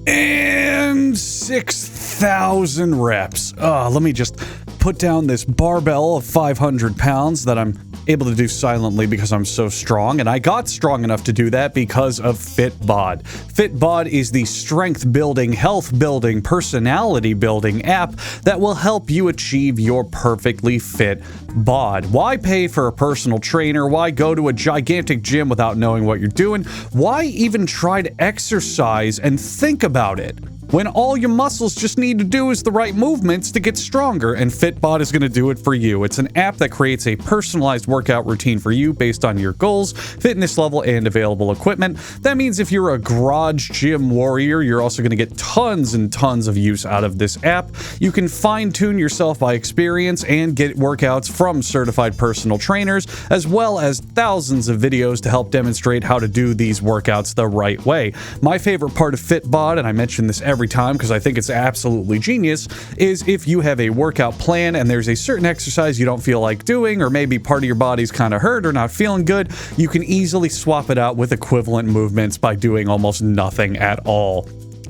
And 6,000 reps. Let me just put down this barbell of 500 pounds that I'm able to do silently because I'm so strong, and I got strong enough to do that because of FitBod. FitBod is the strength-building, health-building, personality-building app that will help you achieve your perfectly fit bod. Why pay for a personal trainer? Why go to a gigantic gym without knowing what you're doing? Why even try to exercise and think about it when all your muscles just need to do is the right movements to get stronger? And FitBod is going to do it for you. It's an app that creates a personalized workout routine for you based on your goals, fitness level, and available equipment. That means if you're a garage gym warrior, you're also going to get tons and tons of use out of this app. You can fine-tune yourself by experience and get workouts from certified personal trainers, as well as thousands of videos to help demonstrate how to do these workouts the right way. My favorite part of FitBod, and I mention this every time because I think it's absolutely genius, is if you have a workout plan and there's a certain exercise you don't feel like doing, or maybe part of your body's kind of hurt or not feeling good, you can easily swap it out with equivalent movements by doing almost nothing at all.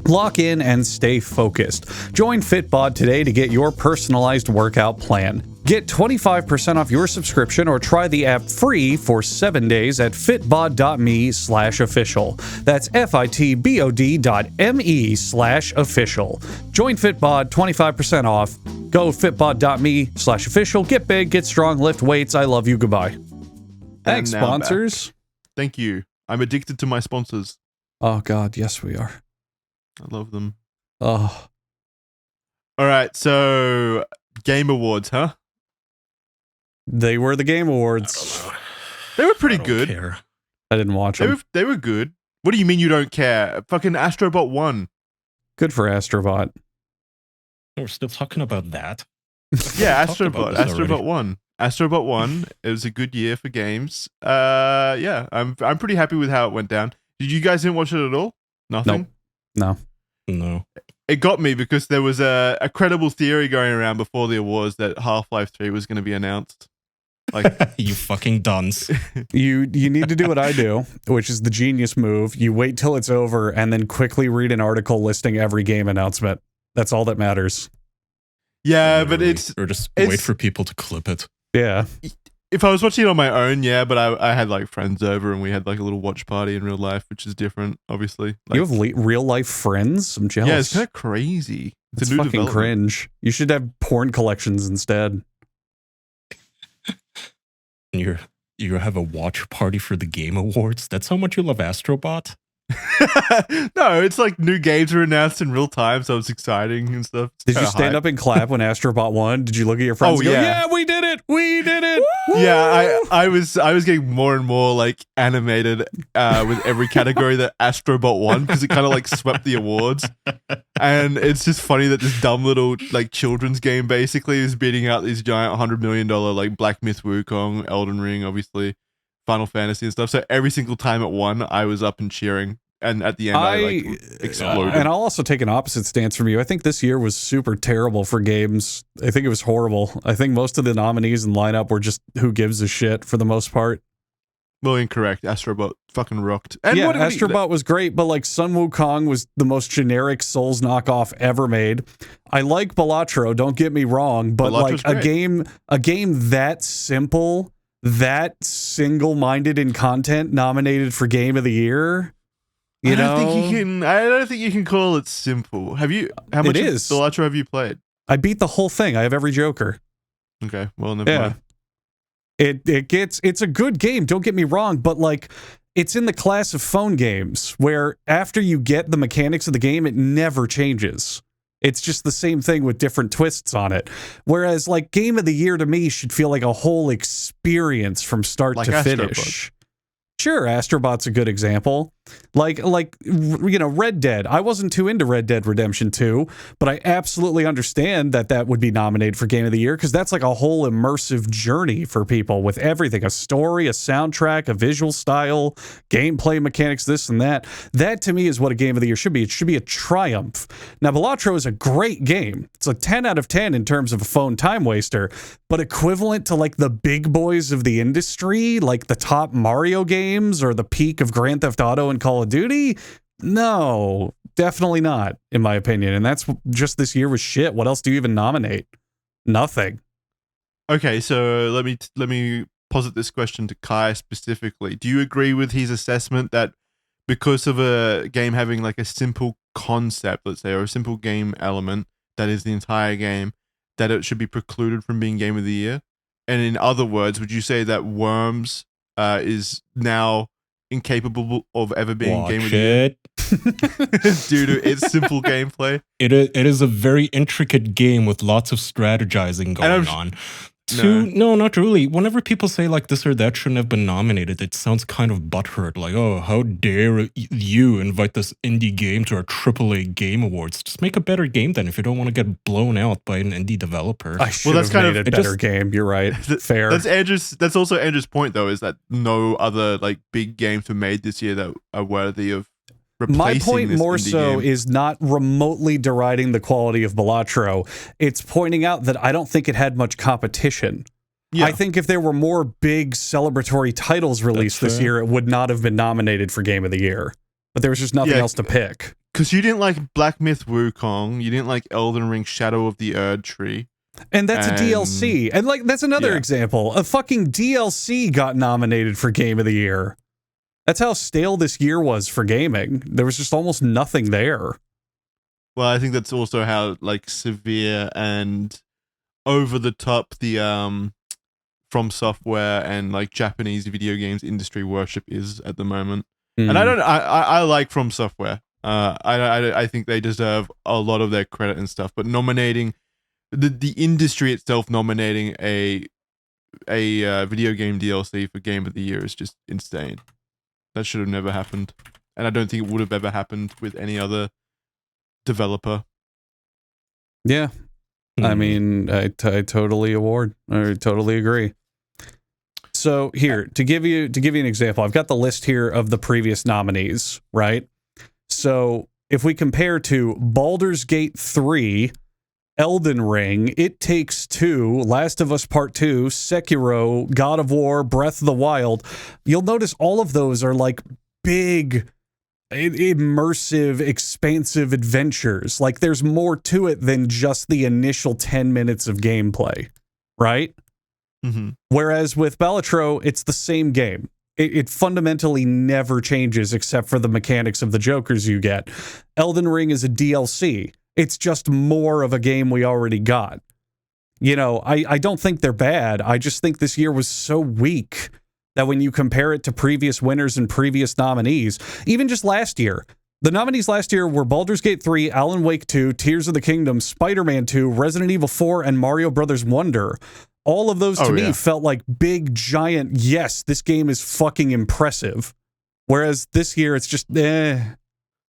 Lock in and stay focused. Join FitBod today to get your personalized workout plan. Get 25% off your subscription or try the app free for 7 days at fitbod.me/official. That's fitbod.me/official. Join FitBod, 25% off. Go fitbod.me/official. Get big, get strong, lift weights. I love you. Goodbye. Thanks, sponsors. Thank you. I'm addicted to my sponsors. Oh, God. Yes, we are. I love them. Oh. All right. So, Game Awards, huh? They were the Game Awards. They were pretty good. Care. I didn't watch them. They were good. What do you mean you don't care? Fucking Astrobot won. Good for Astrobot. We're still talking about that. Yeah, Astrobot won. Astrobot won. It was a good year for games. Yeah, I'm pretty happy with how it went down. Did you guys didn't watch it at all? Nothing? No. It got me because there was a credible theory going around before the awards that Half-Life 3 was going to be announced. Like you fucking dunce. You need to do what I do, which is the genius move. You wait till it's over and then quickly read an article listing every game announcement. That's all that matters. Yeah, Literally. but Or just wait for people to clip it. Yeah. If I was watching it on my own, yeah, but I had like friends over and we had like a little watch party in real life, which is different, obviously. Like, You have real life friends? I'm jealous. yeah, it's kind of crazy. It's a new fucking development. cringe. You should have porn collections instead. And you have a watch party for the Game Awards? That's how much you love Astrobot? No, it's like new games were announced in real time, so it's exciting and stuff. It's Did you kinda stand hype. up and clap when Astrobot won? Did you look at your friends and go, yeah. we did it! We did it! Yeah, I was getting more and more like animated with every category that Astrobot won because it kind of like swept the awards. And it's just funny that this dumb little like children's game basically is beating out these giant $100 million like Black Myth Wukong, Elden Ring, obviously, Final Fantasy and stuff. So every single time it won, I was up and cheering. And at the end, I like exploded. And I'll also take an opposite stance from you. I think this year was super terrible for games. I think it was horrible. I think most of the nominees and lineup were just who gives a shit for the most part. Well, incorrect. Astrobot fucking rocked. And yeah, what did Astrobot was great, but like Sun Wukong was the most generic Souls knockoff ever made. I like Balatro, don't get me wrong, but Balatro's like great. a game that simple, that single-minded in content nominated for Game of the Year. I don't think you can call it simple. How much It of is. Balatro have you played? I beat the whole thing. I have every Joker. Okay, well, never mind. It's a good game, don't get me wrong, but like it's in the class of phone games where after you get the mechanics of the game, it never changes. It's just the same thing with different twists on it. Whereas like Game of the Year to me should feel like a whole experience from start Like to Astrobot. finish. Sure, Astrobot's a good example. Like Red Dead. I wasn't too into Red Dead Redemption 2, but I absolutely understand that would be nominated for Game of the Year because that's like a whole immersive journey for people with everything, a story, a soundtrack, a visual style, gameplay mechanics, this and that. That to me is what a Game of the Year should be. It should be a triumph. Now, Balatro is a great game. It's a 10 out of 10 in terms of a phone time waster, but equivalent to like the big boys of the industry, like the top Mario games or the peak of Grand Theft Auto and Call of Duty? No, definitely not, in my opinion. And that's just this year was shit. What else do you even nominate? Nothing. Okay, so let me posit this question to Kai specifically. Do you agree with his assessment that because of a game having like a simple concept, let's say, or a simple game element that is the entire game, that it should be precluded from being Game of the Year? And in other words, would you say that Worms is now incapable of ever being Game of the Year due to its simple gameplay? It is a very intricate game with lots of strategizing going on. No, not really. Whenever people say like this or that shouldn't have been nominated, it sounds kind of butthurt. Like, oh, how dare you invite this indie game to our AAA Game Awards? Just make a better game then if you don't want to get blown out by an indie developer. That's kind of a better game. You're right. Fair. That's also Andrew's point, though, is that no other like big games were made this year that are worthy of replacing. My point more so game. is not remotely deriding the quality of Balatro. It's pointing out that I don't think it had much competition. Yeah. I think if there were more big celebratory titles released this year, it would not have been nominated for Game of the Year. But there was just nothing else to pick. Because you didn't like Black Myth Wukong, you didn't like Elden Ring Shadow of the Erd Tree. And that's a DLC. And like that's another example. A fucking DLC got nominated for Game of the Year. That's how stale this year was for gaming. There was just almost nothing there. Well, I think that's also how like severe and over the top the From Software and like Japanese video games industry worship is at the moment. And I like From Software. I think they deserve a lot of their credit and stuff, but nominating the industry itself, nominating a video game DLC for Game of the Year is just insane. That should have never happened. And I don't think it would have ever happened with any other developer. Yeah. I mean, I totally totally agree. So here, to give you an example, I've got the list here of the previous nominees, right? So if we compare to Baldur's Gate 3, Elden Ring, It Takes Two, Last of Us Part 2, Sekiro, God of War, Breath of the Wild, you'll notice all of those are like big, immersive, expansive adventures. Like there's more to it than just the initial 10 minutes of gameplay, right? Mm-hmm. Whereas with Balatro, it's the same game. It fundamentally never changes except for the mechanics of the jokers you get. Elden Ring is a DLC. It's just more of a game we already got. You know, I don't think they're bad. I just think this year was so weak that when you compare it to previous winners and previous nominees, even just last year, the nominees last year were Baldur's Gate 3, Alan Wake 2, Tears of the Kingdom, Spider-Man 2, Resident Evil 4, and Mario Brothers Wonder. All of those to me felt like big, giant, yes, this game is fucking impressive. Whereas this year, it's just,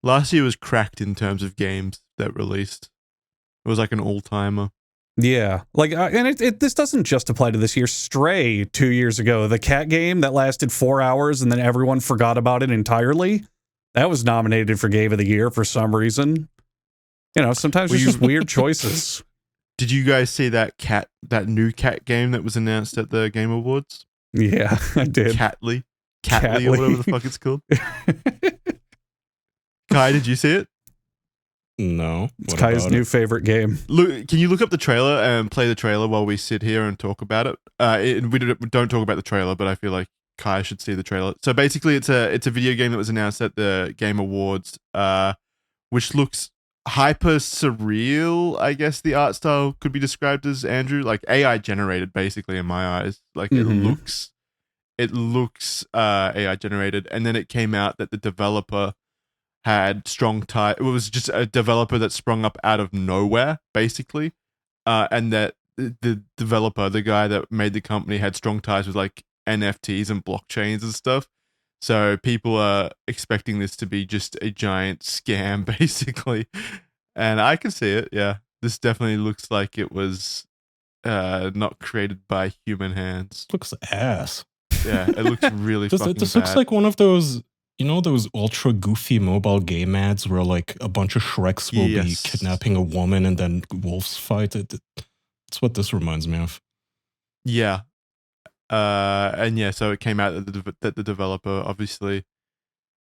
Last year was cracked in terms of games that released. It was like an all-timer. Yeah. Like, and this doesn't just apply to this year. Stray 2 years ago, the cat game that lasted 4 hours and then everyone forgot about it entirely. That was nominated for Game of the Year for some reason. You know, sometimes it's just weird choices. Did you guys see that new cat game that was announced at the Game Awards? Yeah, I did. Catly, or whatever the fuck it's called. Kai, did you see it? No. It's Kai's new favorite game. Look, can you look up the trailer and play the trailer while we sit here and talk about it? We don't talk about the trailer, but I feel like Kai should see the trailer. So basically, it's a video game that was announced at the Game Awards, which looks hyper surreal. I guess the art style could be described as, Andrew, like AI generated, basically, in my eyes. Like it looks AI generated, and then it came out that the developer had strong tie. It was just a developer that sprung up out of nowhere, basically, and that the developer, the guy that made the company, had strong ties with like NFTs and blockchains and stuff. So people are expecting this to be just a giant scam, basically. And I can see it. Yeah, this definitely looks like it was not created by human hands. Looks ass. Yeah, it looks really fucking This bad. looks like one of those, you know, those ultra goofy mobile game ads where like a bunch of Shreks will be kidnapping a woman and then wolves fight. That's what this reminds me of. Yeah. And yeah, so it came out that the developer obviously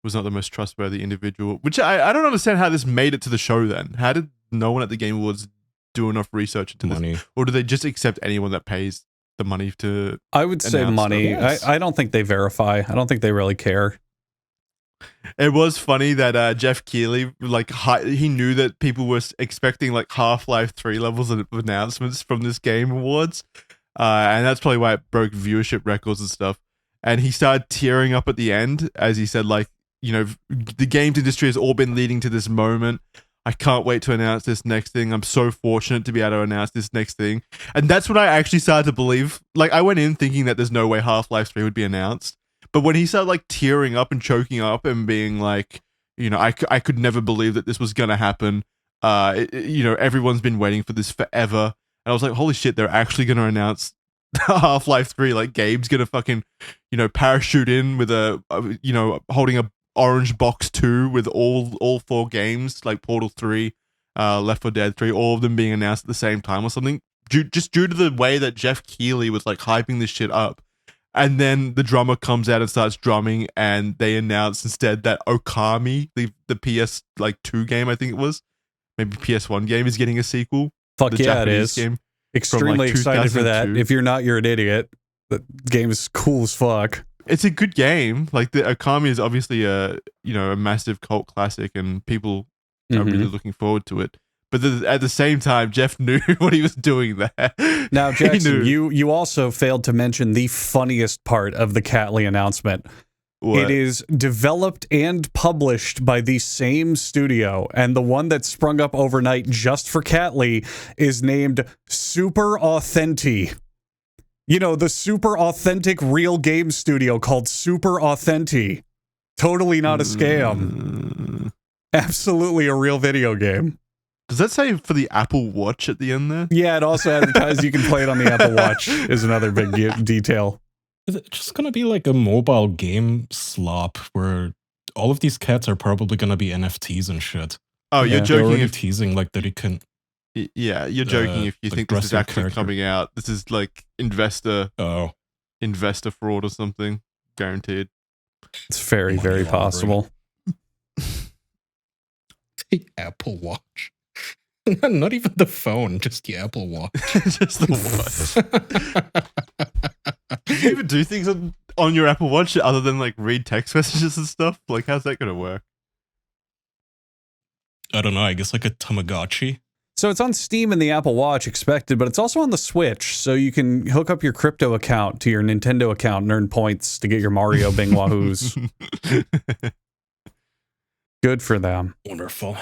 was not the most trustworthy individual, which I don't understand how this made it to the show then. How did no one at the Game Awards do enough research into this? Or do they just accept anyone that pays the money to... I would say money. Yes. I don't think they verify. I don't think they really care. It was funny that Jeff Keighley, like, he knew that people were expecting like Half-Life 3 levels of announcements from this Game Awards. And that's probably why it broke viewership records and stuff. And he started tearing up at the end as he said, like, you know, the games industry has all been leading to this moment. I can't wait to announce this next thing. I'm so fortunate to be able to announce this next thing. And that's what I actually started to believe. Like, I went in thinking that there's no way Half-Life 3 would be announced. But when he started, like, tearing up and choking up and being like, you know, I could never believe that this was going to happen. You know, everyone's been waiting for this forever. And I was like, holy shit, they're actually going to announce Half-Life 3. Like, Gabe's going to fucking, you know, parachute in with you know, holding a orange box 2 with all 4 games, like Portal 3, Left 4 Dead 3, all of them being announced at the same time or something, just due to the way that Jeff Keighley was like hyping this shit up. And then the drummer comes out and starts drumming, and they announce instead that Okami, the PS like 2 game, I think it was, maybe PS1 game, is getting a sequel. Fuck the yeah, Japanese it is. Game Extremely like excited for that. 2002. If you're not, you're an idiot. The game is cool as fuck. It's a good game. Like, the Okami is obviously a massive cult classic, and people are really looking forward to it. But at the same time, Jeff knew what he was doing there. Now, Jackson, you also failed to mention the funniest part of the Catley announcement. What? It is developed and published by the same studio, and the one that sprung up overnight just for Catley is named Super Authentic. You know, the super authentic real game studio called Super Authentic. Totally not a scam. Absolutely a real video game. Does that say for the Apple Watch at the end there? Yeah, it also advertises you can play it on the Apple Watch is another big detail. Is it just going to be like a mobile game slop where all of these cats are probably going to be NFTs and shit? Oh, Yeah. you're They're joking already if teasing like that it can... yeah, you're joking if you like think this is dress your actually character. coming out. This is like investor Oh. fraud or something, guaranteed. It's very, Money very laundering. possible. The Apple Watch. Not even the phone, just the Apple Watch. Just the watch. Do you even do things on your Apple Watch other than like read text messages and stuff? Like, how's that gonna work? I don't know, I guess like a Tamagotchi. So it's on Steam and the Apple Watch expected, but it's also on the Switch, so you can hook up your crypto account to your Nintendo account and earn points to get your Mario Bing Wahoos. Good for them. Wonderful.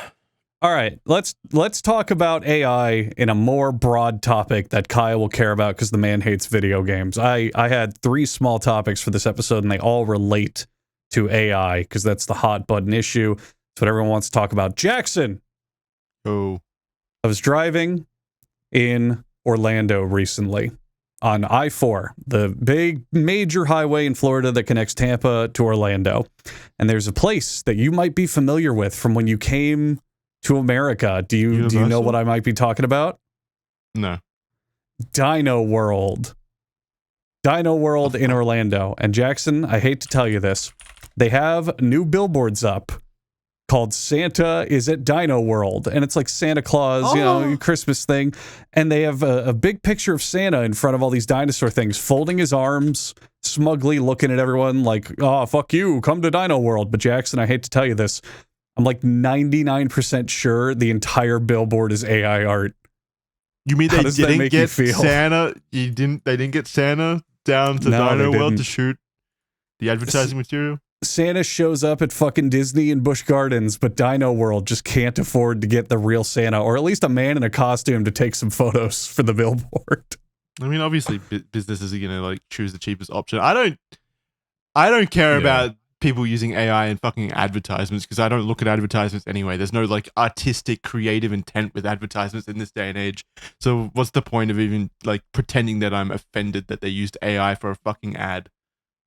All right, let's talk about AI in a more broad topic that Kyle will care about because the man hates video games. I had 3 small topics for this episode, and they all relate to AI because that's the hot button issue. It's what everyone wants to talk about. Jackson! Oh. I was driving in Orlando recently on I-4, the big major highway in Florida that connects Tampa to Orlando. And there's a place that you might be familiar with from when you came to America. Do you know Universal? what I might be talking about? No. Dino World. Dino World in Orlando. And Jackson, I hate to tell you this, they have new billboards up called Santa is at Dino World. And it's like Santa Claus, you know, Christmas thing. And they have a big picture of Santa in front of all these dinosaur things, folding his arms, smugly looking at everyone like, oh, fuck you, come to Dino World. But Jackson, I hate to tell you this, I'm like 99% sure the entire billboard is AI art. You mean How they does that didn't make you get feel? Santa? They didn't get Santa down to No, Dino they World didn't. to shoot the advertising material? Santa shows up at fucking Disney and Busch Gardens, but Dino World just can't afford to get the real Santa, or at least a man in a costume to take some photos for the billboard. I mean, obviously, businesses are gonna like choose the cheapest option. I don't care about people using AI in fucking advertisements, because I don't look at advertisements anyway. There's no like artistic, creative intent with advertisements in this day and age. So what's the point of even like pretending that I'm offended that they used AI for a fucking ad?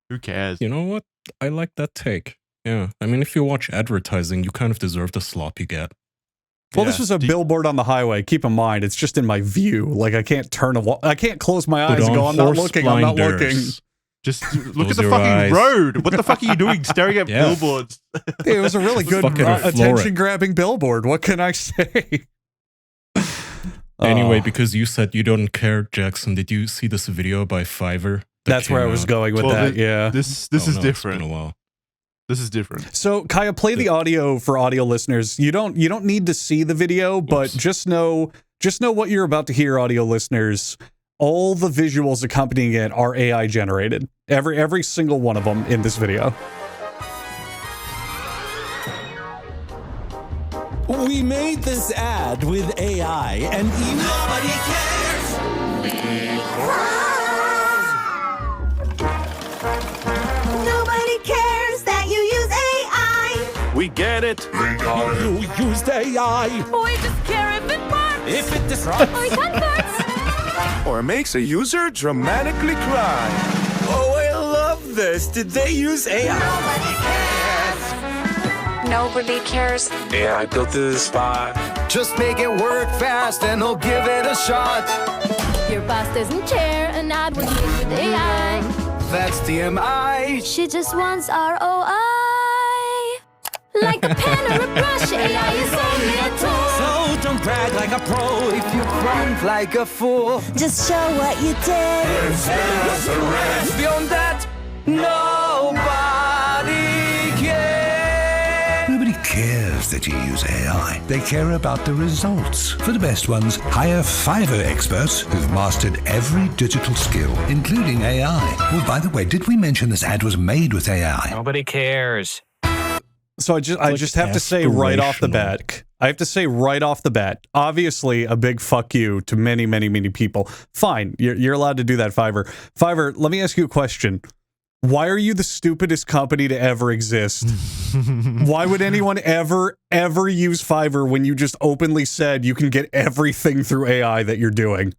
Who cares? You know what? I like that take. Yeah. I mean, if you watch advertising, you kind of deserve the slop you get. Well, this was a billboard on the highway. Keep in mind, it's just in my view. Like I can't I can't close my eyes and go, I'm not looking, I'm not looking. Just look at the fucking road. What the fuck are you doing staring at billboards? It was a really good attention-grabbing billboard. What can I say? Anyway, because you said you don't care, Jackson, did you see this video by Fiverr? That's where I was going with that, yeah. This is different. It's been a while. This is different. So, Kaya, play the audio for audio listeners. You don't need to see the video, but just know what you're about to hear, audio listeners. All the visuals accompanying it are AI generated. Every single one of them in this video. We made this ad with AI, and even nobody cares. Nobody cares that you use AI. We get it. You used AI. We just care if it works. If it disrupts. Or comforts. Or makes a user dramatically cry. Oh, I love this. Did they use AI? Nobody cares. AI built this spot. Just make it work fast and I'll give it a shot. Your boss doesn't care. An ad was made with AI. That's TMI. She just wants ROI. Like a pen or a brush, AI is only a tool. So don't brag like a pro if you front like a fool. Just show what you did. Beyond that, nobody cares. Nobody cares that you use AI. They care about the results. For the best ones, hire Fiverr experts who've mastered every digital skill, including AI. Oh, by the way, did we mention this ad was made with AI? Nobody cares. So I just have to say right off the bat, obviously a big fuck you to many, many, many people. Fine, you're allowed to do that, Fiverr. Fiverr, let me ask you a question. Why are you the stupidest company to ever exist? Why would anyone ever use Fiverr when you just openly said you can get everything through AI that you're doing?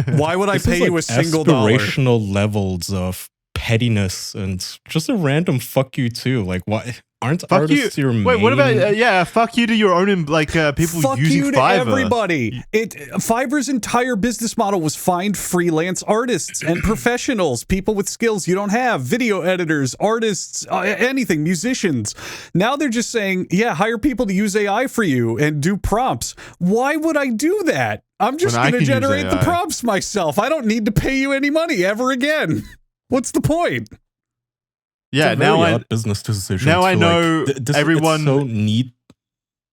Why would I pay you a single dollar? Aspirational levels of pettiness and just a random fuck you too. Like, why aren't fuck artists you. your main? Wait, what about fuck you to your own people fuck using you to Fiverr. Everybody. Fiverr's entire business model was find freelance artists and professionals, people with skills you don't have, video editors, artists, anything, musicians. Now they're just saying, yeah, hire people to use AI for you and do prompts. Why would I do that? I'm just going to generate the prompts myself. I don't need to pay you any money ever again. What's the point? Yeah, now I business decision. Now I know everyone it's so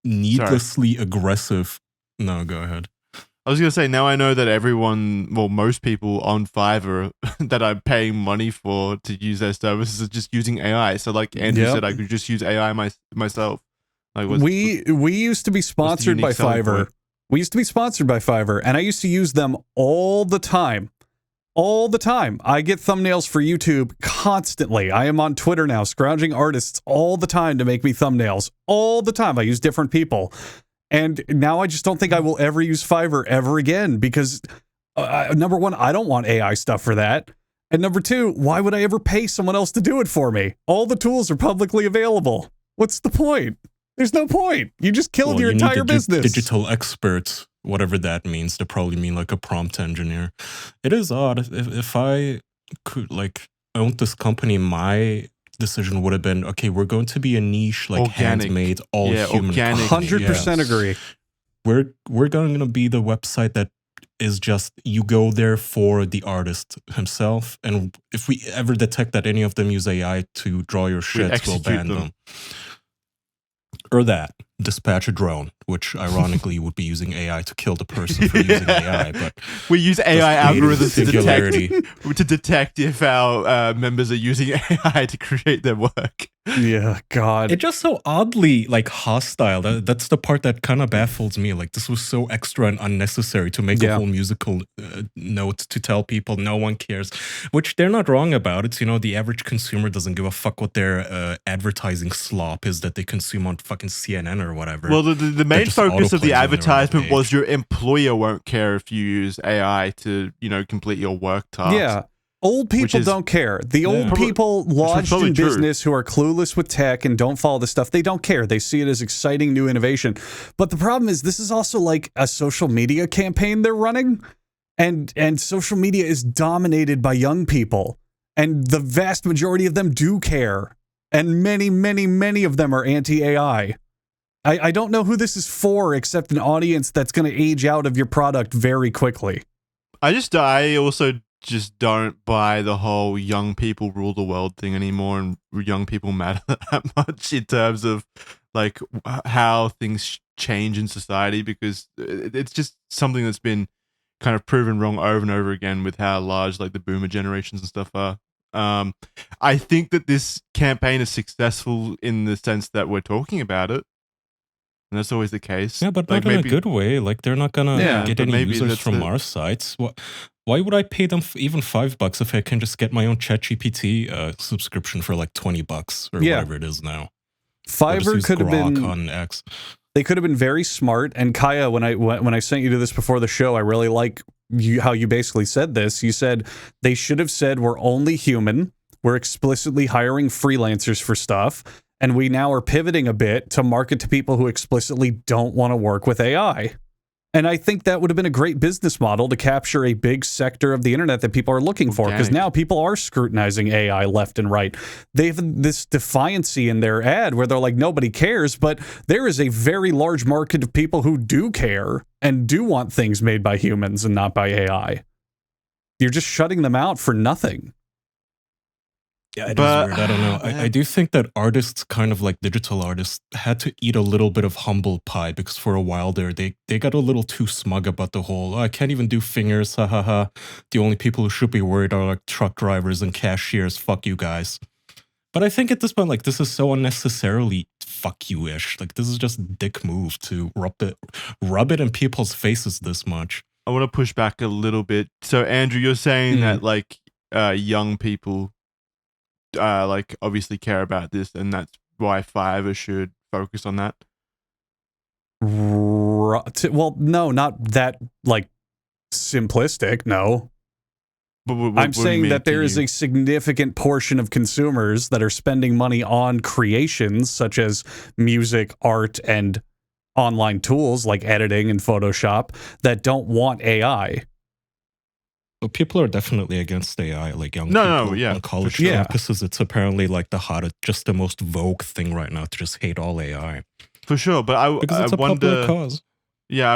needlessly aggressive. No, go ahead. I was gonna say now I know that most people on Fiverr that I'm paying money for to use their services are just using AI. So like Andrew said, I could just use AI myself. Like we used to be sponsored by Fiverr. We used to be sponsored by Fiverr, and I used to use them all the time. All the time. I get thumbnails for YouTube constantly. I am on Twitter now, scrounging artists all the time to make me thumbnails. All the time. I use different people. And now I just don't think I will ever use Fiverr ever again because, number one, I don't want AI stuff for that. And number two, why would I ever pay someone else to do it for me? All the tools are publicly available. What's the point? There's no point. You just killed your entire business. Digital experts. Whatever that means, they probably mean like a prompt engineer. It is odd. If I could like own this company, my decision would have been, okay, we're going to be a niche, like organic. Handmade, all human. Organic. 100% agree. We're going to be the website that is just, you go there for the artist himself. And if we ever detect that any of them use AI to draw your shit, we'll ban them. Or that. dispatch a drone, which ironically would be using AI to kill the person for using AI. But we use AI algorithms singularity. to detect if our members are using AI to create their work. Yeah, God. It's just so oddly like hostile. That's the part that kind of baffles me. Like this was so extra and unnecessary to make a whole musical note to tell people no one cares, which they're not wrong about. It's, you know, the average consumer doesn't give a fuck what their advertising slop is that they consume on fucking CNN or whatever. Well, the main focus of the advertisement was your employer won't care if you use AI to, you know, complete your work tasks. Yeah. Old people don't care. The old people lodged in business who are clueless with tech and don't follow the stuff, they don't care. They see it as exciting new innovation. But the problem is this is also like a social media campaign they're running. And social media is dominated by young people. And the vast majority of them do care. And many, many, many of them are anti-AI. I don't know who this is for except an audience that's going to age out of your product very quickly. I also just don't buy the whole young people rule the world thing anymore, and young people matter that much in terms of like how things change in society, because it's just something that's been kind of proven wrong over and over again with how large like the boomer generations and stuff are. I think that this campaign is successful in the sense that we're talking about it. And that's always the case. Yeah, but like, not in a good way. Like, they're not going to get any users from our sites. Why would I pay them even $5 if I can just get my own ChatGPT subscription for like $20 or whatever it is now? Fiverr could have been on X. They could have been very smart. And Kaya, when I sent you to this before the show, I really like how you basically said this. You said they should have said we're only human. We're explicitly hiring freelancers for stuff. And we now are pivoting a bit to market to people who explicitly don't want to work with AI. And I think that would have been a great business model to capture a big sector of the internet that people are looking for, because now people are scrutinizing AI left and right. They have this defiancy in their ad where they're like, nobody cares, but there is a very large market of people who do care and do want things made by humans and not by AI. You're just shutting them out for nothing. Yeah, it is weird. I don't know. I do think that artists, kind of like digital artists, had to eat a little bit of humble pie, because for a while there, they got a little too smug about the whole, I can't even do fingers, ha ha ha. The only people who should be worried are like truck drivers and cashiers. Fuck you guys. But I think at this point, like, this is so unnecessarily fuck you-ish. Like, this is just a dick move to rub it in people's faces this much. I want to push back a little bit. So, Andrew, you're saying that like young people like obviously care about this, and that's why Fiverr should focus on that. Well, no, not that like simplistic. No, but I'm saying that there is a significant portion of consumers that are spending money on creations such as music, art, and online tools like editing and Photoshop that don't want AI. Well, people are definitely against AI, like young people on college campuses. It's apparently like the hottest, just the most vogue thing right now to just hate all AI. For sure, but because it's a popular cause. Yeah,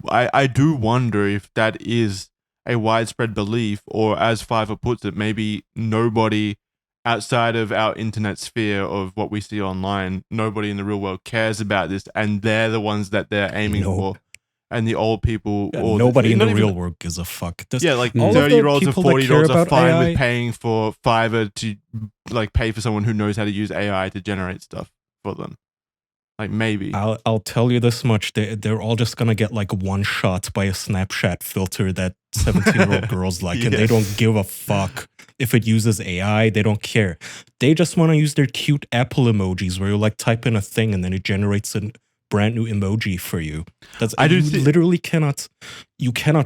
I do wonder if that is a widespread belief, or as Fiverr puts it, maybe nobody outside of our internet sphere of what we see online, nobody in the real world cares about this, and they're the ones that they're aiming for. And the old people, or nobody in the real world gives a fuck. Like 30-year-olds or 40-year-olds are fine with paying for Fiverr to like pay for someone who knows how to use AI to generate stuff for them. Like maybe I'll tell you this much: they're all just gonna get like one shot by a Snapchat filter that 17-year-old girls like, and they don't give a fuck if it uses AI. They don't care. They just want to use their cute Apple emojis where you like type in a thing and then it generates a brand new emoji for you. Literally cannot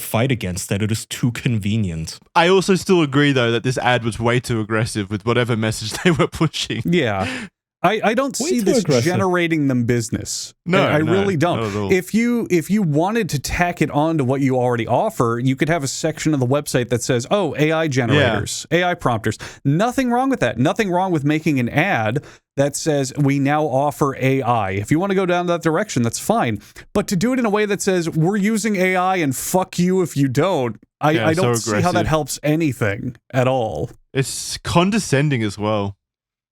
fight against that. It is too convenient. I also still agree though that this ad was way too aggressive with whatever message they were pushing. Yeah. I don't see this generating them business. No, I really don't. If you wanted to tack it on to what you already offer, you could have a section of the website that says, oh, AI generators, AI prompters. Nothing wrong with that. Nothing wrong with making an ad that says we now offer AI. If you want to go down that direction, that's fine. But to do it in a way that says we're using AI and fuck you if you don't, I don't see how that helps anything at all. It's condescending as well.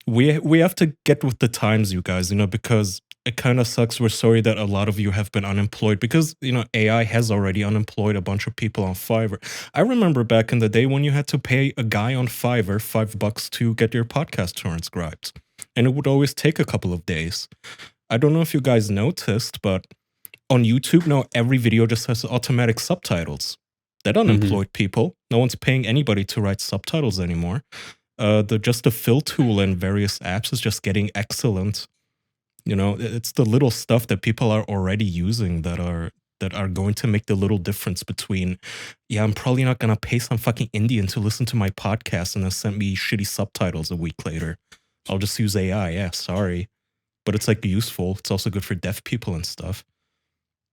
We have to get with the times, you guys, because it kind of sucks. We're sorry that a lot of you have been unemployed because, AI has already unemployed a bunch of people on Fiverr. I remember back in the day when you had to pay a guy on Fiverr $5 to get your podcast transcribed. And it would always take a couple of days. I don't know if you guys noticed, but on YouTube now, every video just has automatic subtitles. That unemployed people. No one's paying anybody to write subtitles anymore. The fill tool in various apps is just getting excellent. It's the little stuff that people are already using that are going to make the little difference between, I'm probably not going to pay some fucking Indian to listen to my podcast and then send me shitty subtitles a week later. I'll just use AI. Yeah, sorry. But it's like useful. It's also good for deaf people and stuff.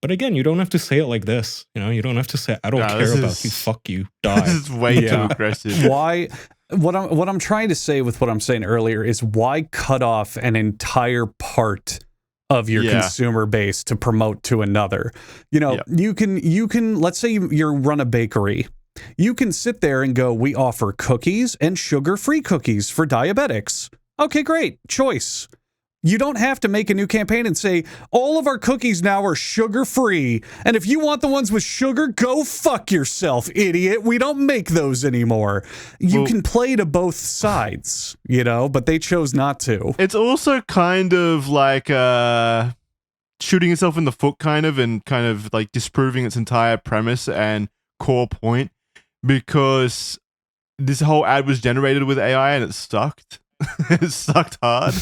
But again, you don't have to say it like this. You don't have to say, I don't care about you. Fuck you. Die. This is way too aggressive. Why? What I'm trying to say with what I'm saying earlier is why cut off an entire part of your consumer base to promote to another? You can let's say you run a bakery. You can sit there and go, we offer cookies and sugar-free cookies for diabetics. Okay, great. Choice. You don't have to make a new campaign and say, all of our cookies now are sugar-free. And if you want the ones with sugar, go fuck yourself, idiot. We don't make those anymore. You can play to both sides, but they chose not to. It's also kind of like shooting itself in the foot and kind of like disproving its entire premise and core point, because this whole ad was generated with AI and it sucked. It sucked hard.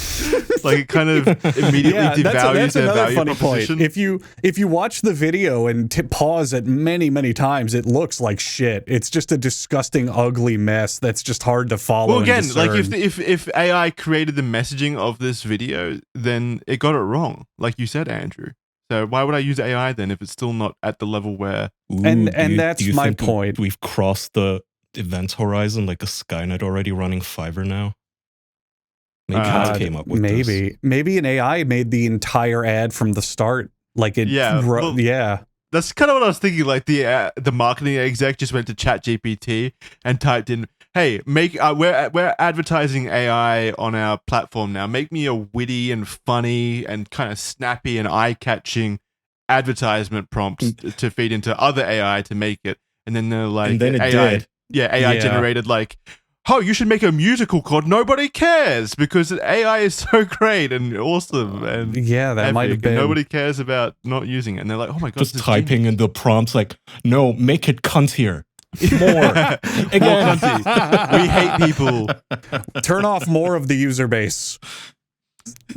Like it kind of immediately devalues their value proposition. Point. If you watch the video and pause it many times, it looks like shit. It's just a disgusting, ugly mess that's just hard to follow. Well, again, like if AI created the messaging of this video, then it got it wrong, like you said, Andrew. So why would I use AI then if it's still not at the level where? That's my point. We've crossed the event horizon, like a Skynet already running Fiverr now. Maybe God came up with this. Maybe an AI made the entire ad from the start. Like it, That's kind of what I was thinking. Like the marketing exec just went to ChatGPT and typed in, "Hey, we're advertising AI on our platform now. Make me a witty and funny and kind of snappy and eye-catching advertisement prompt to feed into other AI to make it." And then they're like, and then it AI, did. AI generated like, "Oh, you should make a musical called Nobody Cares because AI is so great and awesome." And that might have been. Nobody cares about not using it. And they're like, "Oh my God." Just typing in the prompts like, "No, make it cuntier. More. Again. More cunty. We hate people. Turn off more of the user base."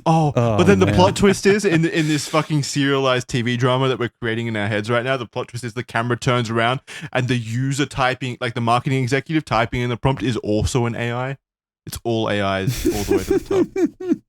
But then the plot twist is in this fucking serialized TV drama that we're creating in our heads right now. The plot twist is the camera turns around and the user typing, like the marketing executive typing in the prompt, is also an AI. It's all AIs all the way to the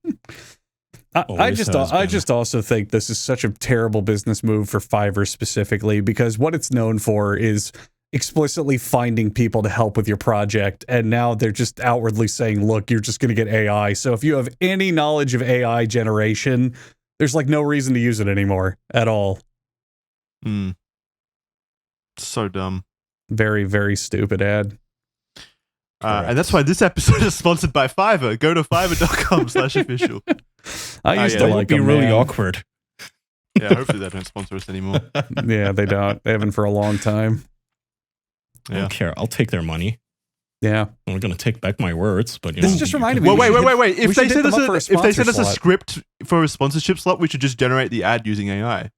top. I just also think this is such a terrible business move for Fiverr specifically, because what it's known for is explicitly finding people to help with your project, and now they're just outwardly saying, look, you're just going to get AI. So if you have any knowledge of AI generation, there's like no reason to use it anymore at all. So dumb. Very, very stupid ad. And that's why this episode is sponsored by Fiverr. Go to fiverr.com/official. I used to like be them, really man. awkward. Yeah, hopefully they don't sponsor us anymore. Yeah, they don't. They haven't for a long time. I don't care. I'll take their money. Yeah, I'm going to take back my words, but this just reminded me. Well, wait. If they send us a script for a sponsorship slot, we should just generate the ad using AI.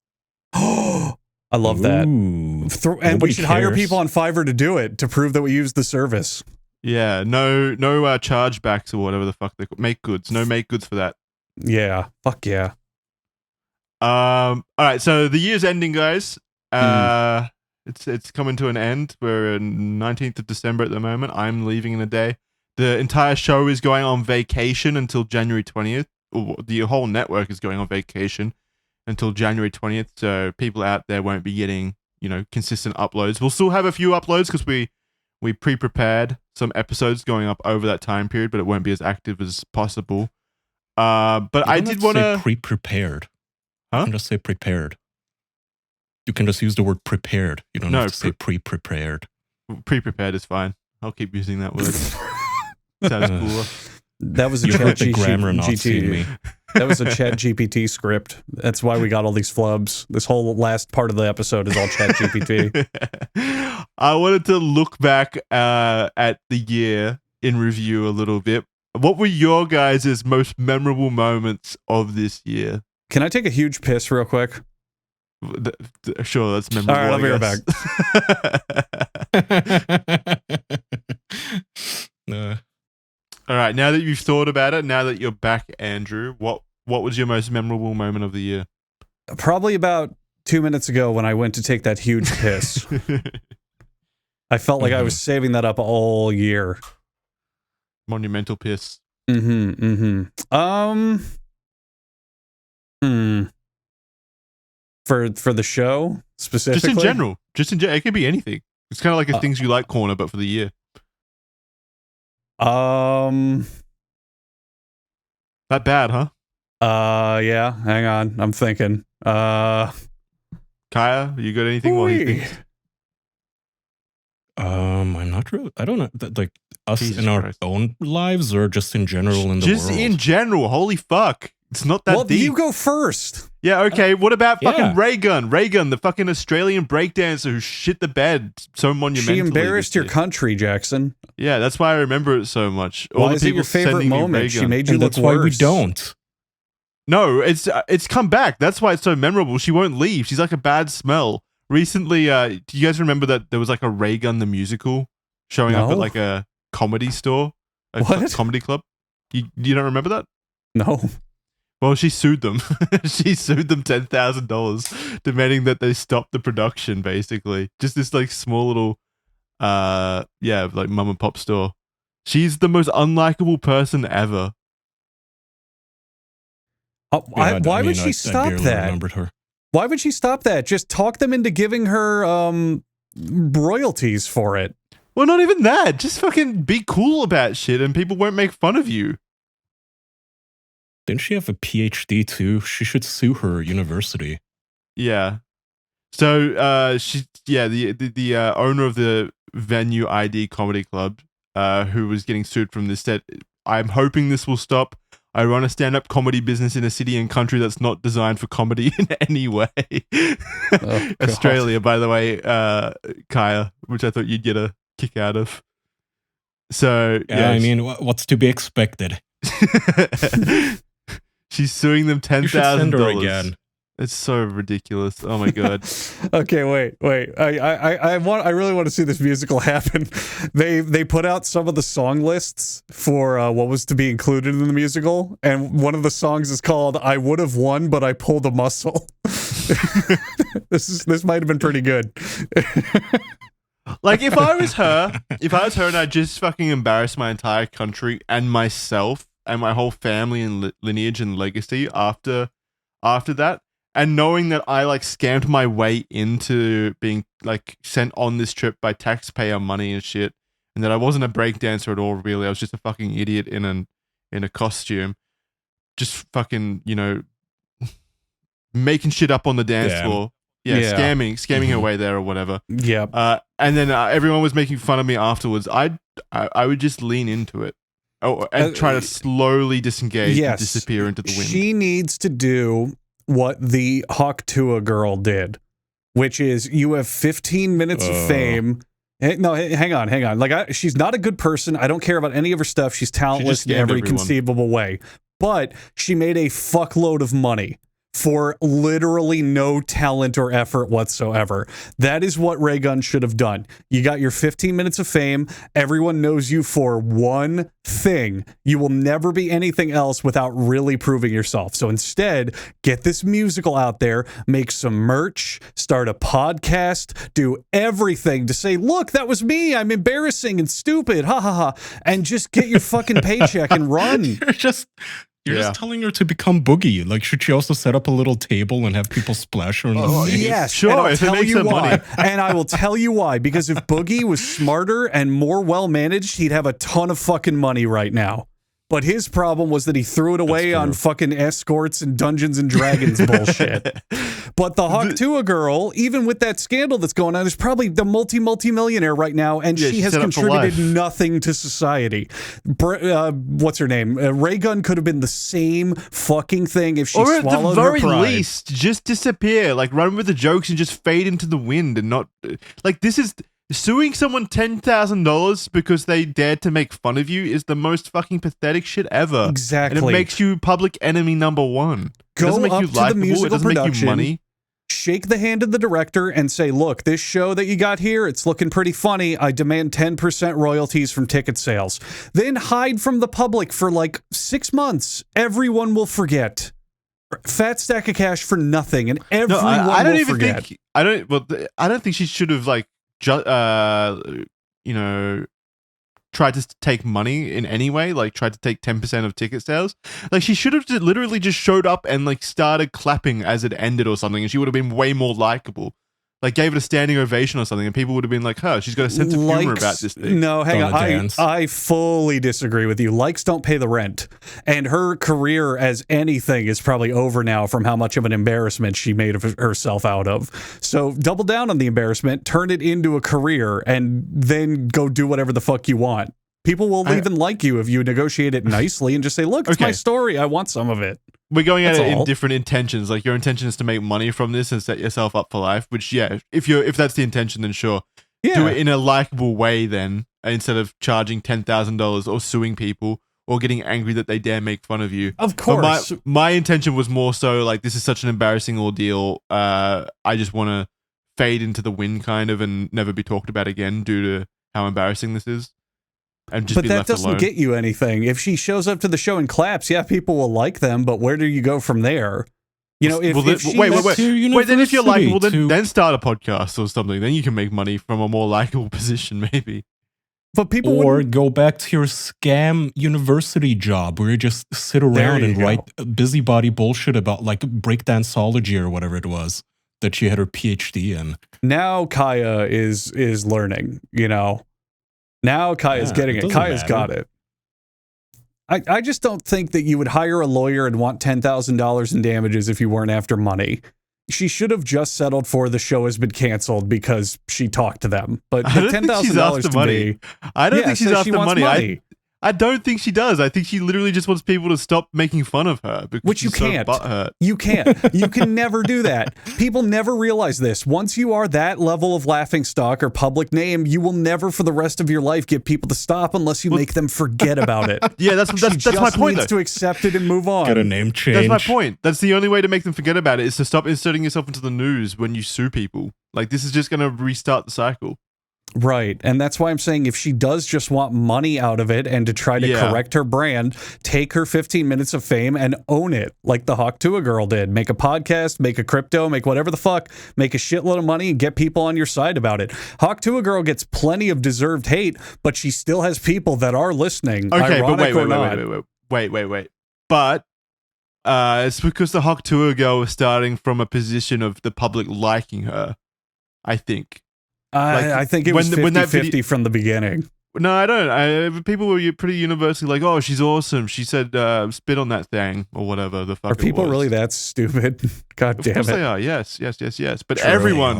I love that. And we should hire people on Fiverr to do it to prove that we use the service. Yeah, no chargebacks or whatever the fuck they make goods. No make goods for that. Yeah, fuck yeah. All right, so the year's ending, guys. It's coming to an end. We're 19th of December at the moment. I'm leaving in a day. The entire show is going on vacation until January 20th. The whole network is going on vacation until January 20th. So people out there won't be getting, consistent uploads. We'll still have a few uploads because we pre-prepared some episodes going up over that time period, but it won't be as active as possible. But I did want to pre-prepared. Huh? You can just say prepared. You can just use the word prepared. You don't have to say pre-prepared. Pre-prepared is fine. I'll keep using that word. Sounds cooler. That was a you heard the grammar Nazi in me. That was a ChatGPT script. That's why we got all these flubs. This whole last part of the episode is all ChatGPT. I wanted to look back at the year in review a little bit. What were your guys' most memorable moments of this year? Can I take a huge piss real quick? Sure, that's memorable. All right, I'll be right back. All right, now that you've thought about it, now that you're back, Andrew, what was your most memorable moment of the year? Probably about 2 minutes ago when I went to take that huge piss. I felt like I was saving that up all year. Monumental piss. For the show specifically? Just in general. It could be anything. It's kind of like a things you like corner, but for the year. That bad, huh? Yeah. Hang on. I'm thinking. Kaya, you got anything while he thinks? I'm not really. I don't know. Like us Jesus in our Christ. own lives, or just in general in the world. Just in general. Holy fuck! It's not that deep. You go first. Yeah. Okay. What about fucking Yeah. Raygun? Raygun, the fucking Australian breakdancer who shit the bed so monumentally. She embarrassed this your year. country, Jackson. Yeah, that's why I remember it so much. All Why the is it people your favorite sending me moment? She Raygun. made you And look that's why we worse. don't. No, it's come back. That's why it's so memorable. She won't leave. She's like a bad smell. Recently, do you guys remember that there was like a Raygun the musical showing up No. at like a comedy store, What? comedy club? You don't remember that? No. Well, she sued them. She sued them $10,000, demanding that they stop the production. Basically, just this like small little, like mum and pop store. She's the most unlikable person ever. Why would she stop barely that? remembered her. Why would she stop that? Just talk them into giving her royalties for it. Well, not even that. Just fucking be cool about shit, and people won't make fun of you. Didn't she have a PhD too? She should sue her university. Yeah. So, the owner of the Venue ID Comedy Club, who was getting sued from this, said, "I'm hoping this will stop. I run a stand-up comedy business in a city and country that's not designed for comedy in any way." Oh, Australia, by the way, Kaya, which I thought you'd get a kick out of. So, Yeah, I mean, what's to be expected? She's suing them You should send her $10,000 again. It's so ridiculous. Oh my god. Okay, wait. I really want to see this musical happen. They put out some of the song lists for what was to be included in the musical, and one of the songs is called "I Would Have Won, But I Pulled a Muscle." This might have been pretty good. Like if I was her and I just fucking embarrassed my entire country and myself and my whole family and lineage and legacy after that, and knowing that I like scammed my way into being like sent on this trip by taxpayer money and shit, and that I wasn't a breakdancer at all, really. I was just a fucking idiot in a costume, just fucking, making shit up on the dance floor. Yeah, scamming her way there or whatever. Yeah. And then everyone was making fun of me afterwards. I would just lean into it. Oh, and try to slowly disengage and disappear into the wind. She needs to do what the Hawk Tua girl did, which is you have 15 minutes of fame. No, hang on. Like, she's not a good person. I don't care about any of her stuff. She's talentless in every conceivable way. But she made a fuckload of money for literally no talent or effort whatsoever. That is what Raygun should have done. You got your 15 minutes of fame. Everyone knows you for one thing. You will never be anything else without really proving yourself. So instead, get this musical out there, make some merch, start a podcast, do everything to say, look, that was me. I'm embarrassing and stupid. Ha ha ha. And just get your fucking paycheck and run. You're just telling her to become Boogie. Like, should she also set up a little table and have people splash her in the face? Yes, sure. And I'll If it tell makes you them why. money. And I will tell you why. Because if Boogie was smarter and more well managed, he'd have a ton of fucking money right now. But his problem was that he threw it away on fucking escorts and Dungeons and Dragons bullshit. But the Hawk-Tuah girl, even with that scandal that's going on, is probably the multi-millionaire right now, and she has contributed nothing to society. What's her name? Raygun could have been the same fucking thing if she swallowed her pride. Or at the very least, just disappear. Like, run with the jokes and just fade into the wind and not... Like, this is... Suing someone $10,000 because they dared to make fun of you is the most fucking pathetic shit ever. Exactly. And it makes you public enemy number one. Go it doesn't make up you to likable. the musical It doesn't production, make you money. shake the hand of the director and say, look, this show that you got here, it's looking pretty funny. I demand 10% royalties from ticket sales. Then hide from the public for like 6 months. Everyone will forget. Fat stack of cash for nothing, and everyone I don't will even forget. think... I don't think she should have, like, tried to take money in any way, like tried to take 10% of ticket sales. Like, she should have literally just showed up and like started clapping as it ended or something, and she would have been way more likable. Like, gave it a standing ovation or something, and people would have been like, she's got a sense of humor about this thing. No, hang on. I fully disagree with you. Likes don't pay the rent. And her career as anything is probably over now from how much of an embarrassment she made of herself out of. So double down on the embarrassment, turn it into a career, and then go do whatever the fuck you want. People will even like you if you negotiate it nicely and just say, look, it's my story. I want some of it. We're going at it in different intentions. Like, your intention is to make money from this and set yourself up for life, which, yeah, if that's the intention, then sure. Yeah. Do it in a likable way then, instead of charging $10,000 or suing people or getting angry that they dare make fun of you. Of course. But my intention was more so like, this is such an embarrassing ordeal. I just want to fade into the wind kind of and never be talked about again due to how embarrassing this is. And just but that doesn't get you anything. If she shows up to the show and claps, yeah, people will like them, but where do you go from there? You know, if she wait, then if you're likable, then start a podcast or something. Then you can make money from a more likable position, maybe. But people go back to your scam university job where you just sit around and write busybody bullshit about like breakdanceology or whatever it was that she had her PhD in. Now Kaya is learning, you know. Now Kaya's getting it. Kaya's got it. I just don't think that you would hire a lawyer and want $10,000 in damages if you weren't after money. She should have just settled for the show has been canceled because she talked to them. But the $10,000 to me, I don't think she's after money. I don't think she does. I think she literally just wants people to stop making fun of her. Which you can't. You can't. You can never do that. People never realize this. Once you are that level of laughingstock or public name, you will never for the rest of your life get people to stop unless you make them forget about it. Yeah, that's my point. Needs to accept it and move on. Get a name change. That's my point. That's the only way to make them forget about it is to stop inserting yourself into the news when you sue people. Like, this is just going to restart the cycle. Right. And that's why I'm saying if she does just want money out of it and to try to correct her brand, take her 15 minutes of fame and own it like the Hawk-Tuah girl did. Make a podcast, make a crypto, make whatever the fuck, make a shitload of money and get people on your side about it. Hawk-Tuah girl gets plenty of deserved hate, but she still has people that are listening. Okay, ironic but wait. But it's because the Hawk-Tuah girl was starting from a position of the public liking her, I think. I think it was 50-50 from the beginning. No, I don't. People were pretty universally like, "Oh, she's awesome." She said, "Spit on that thing" or whatever the fuck. Are people really that stupid? God damn it! Of course they are. Yes. But everyone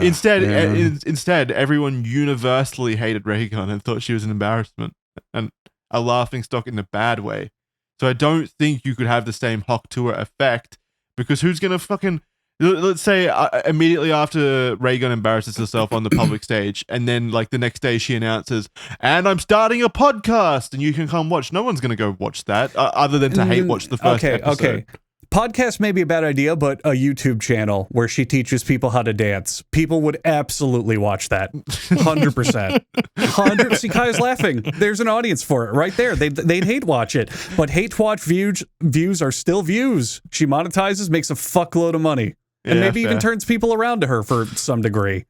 instead, everyone universally hated Raygun and thought she was an embarrassment and a laughingstock in a bad way. So I don't think you could have the same Hawk-Tuah effect because who's gonna fucking... Let's say immediately after Raygun embarrasses herself on the public stage, and then like the next day she announces, "And I'm starting a podcast, and you can come watch." No one's going to go watch that, other than to hate watch the first episode. Okay. Podcast may be a bad idea, but a YouTube channel where she teaches people how to dance, people would absolutely watch that. 100%. See, Kaya's laughing. There's an audience for it right there. They'd hate watch it, but hate watch views are still views. She monetizes, makes a fuckload of money. And maybe even turns people around to her for some degree.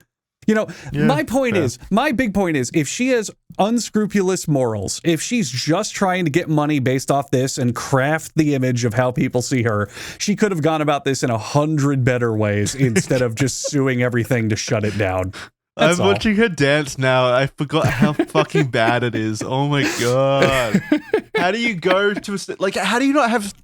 You know, my big point is, if she has unscrupulous morals, if she's just trying to get money based off this and craft the image of how people see her, she could have gone about this in 100 better ways instead of just suing everything to shut it down. That's I'm watching her dance now. I forgot how fucking bad it is. Oh my god. How do you go to like? How do you not have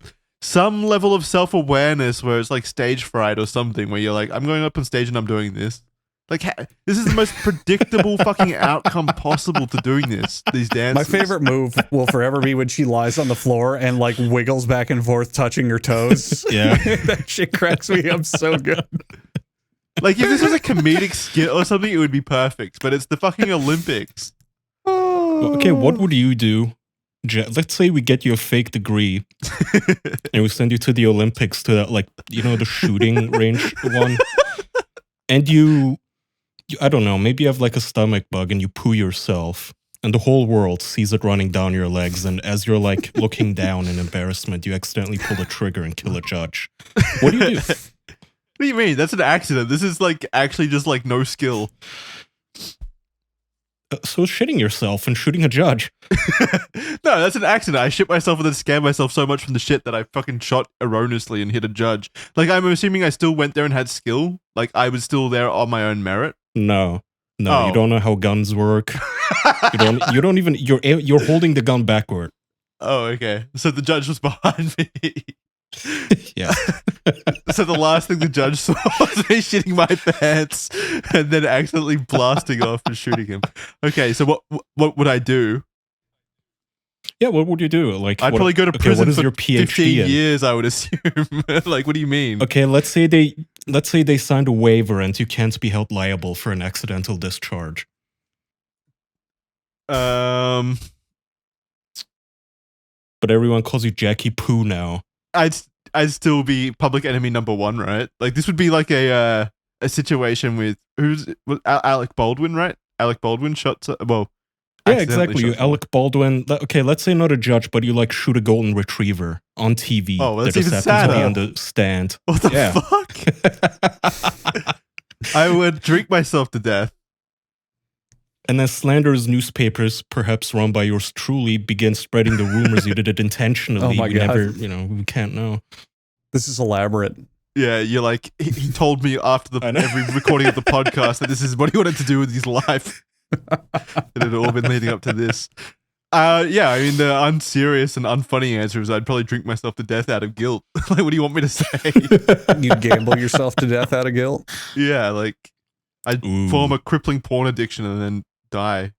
some level of self-awareness where it's like stage fright or something, where you're like, I'm going up on stage and I'm doing this. Like, this is the most predictable fucking outcome possible to doing these dances. My favorite move will forever be when she lies on the floor and like wiggles back and forth, touching her toes. Yeah. That shit cracks me up so good. Like, if this was a comedic skit or something, it would be perfect, but it's the fucking Olympics. Okay, what would you do? Let's say we get you a fake degree and we send you to the Olympics, to that, like, you know, the shooting range one. And you, I don't know, maybe you have like a stomach bug and you poo yourself and the whole world sees it running down your legs. And as you're like looking down in embarrassment, you accidentally pull the trigger and kill a judge. What do you do? What do you mean? That's an accident. This is like actually just like no skill. So shitting yourself and shooting a judge. No, that's an accident. I shit myself and then scared myself so much from the shit that I fucking shot erroneously and hit a judge. Like, I'm assuming I still went there and had skill. Like, I was still there on my own merit. No, Oh. you don't know how guns work. You don't even, you're holding the gun backward. Oh, okay. So the judge was behind me. Yeah. So the last thing the judge saw was me shitting my pants and then accidentally blasting off and shooting him. Okay, so what would I do? Yeah, what would you do? Like, I'd what- probably go to okay, prison what is for your PhD 15 in? years, I would assume. Like, what do you mean? Okay, let's say they signed a waiver and you can't be held liable for an accidental discharge. Um, But everyone calls you Jackie Poo now. I'd still be public enemy number one, right? Like, this would be like a situation with Alec Baldwin, right? Alec Baldwin shot. Well, Yeah, accidentally exactly. You shot someone. Alec Baldwin. Okay, let's say not a judge, but you like shoot a golden retriever on TV. Oh, well, that's that just even happens to be sadder. on the stand. What the Yeah. fuck? I would drink myself to death. And then slanderous newspapers, perhaps run by yours truly, begin spreading the rumors you did it intentionally. Oh my we God. never, we can't know. This is elaborate. Yeah, you're like, he told me after I know. every recording of the podcast that this is what he wanted to do with his life. It had all been leading up to this. Yeah, I mean, the unserious and unfunny answer is I'd probably drink myself to death out of guilt. Like, what do you want me to say? You'd gamble yourself to death out of guilt. Yeah, like, I'd Ooh. form a crippling porn addiction and then die.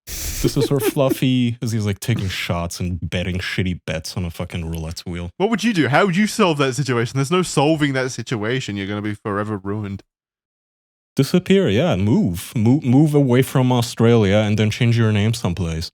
This is where Fluffy, as he's like taking shots and betting shitty bets on a fucking roulette wheel. What would you do? How would you solve that situation? There's no solving that situation. You're going to be forever ruined. Disappear, yeah. Move away from Australia and then change your name someplace.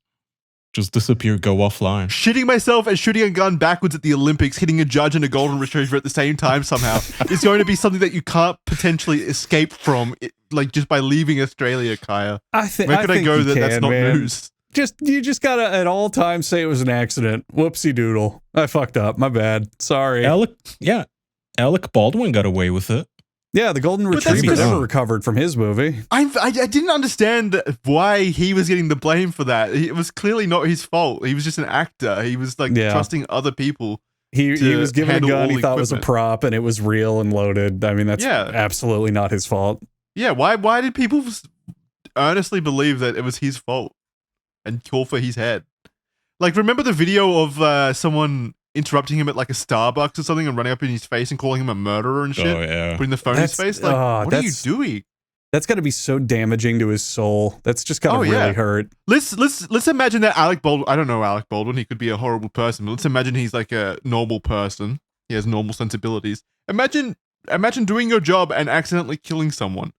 Just disappear, go offline. Shitting myself and shooting a gun backwards at the Olympics, hitting a judge and a golden retriever at the same time somehow is going to be something that you can't potentially escape from, like just by leaving Australia, Kaya. I think. Where could I think go you that that's can, not man. news? You just gotta at all times say it was an accident. Whoopsie doodle. I fucked up. My bad. Sorry. Alec Baldwin got away with it. Yeah, the golden that's retriever because- never recovered from his movie. I didn't understand why he was getting the blame for that. It was clearly not his fault. He was just an actor. He was like Yeah. trusting other people. He to was given a handle gun all he the thought was a equipment. prop and it was real and loaded. I mean, that's Yeah. absolutely not his fault. Yeah, why did people earnestly believe that it was his fault and call for his head? Like, remember the video of someone interrupting him at like a Starbucks or something and running up in his face and calling him a murderer and shit? Oh, yeah. Putting the phone in his That's- face? Like, what are you that's- doing? That's got to be so damaging to his soul. That's just got to Oh, really yeah. hurt. Let's imagine that Alec Baldwin. I don't know Alec Baldwin. He could be a horrible person, but let's imagine he's like a normal person. He has normal sensibilities. Imagine doing your job and accidentally killing someone.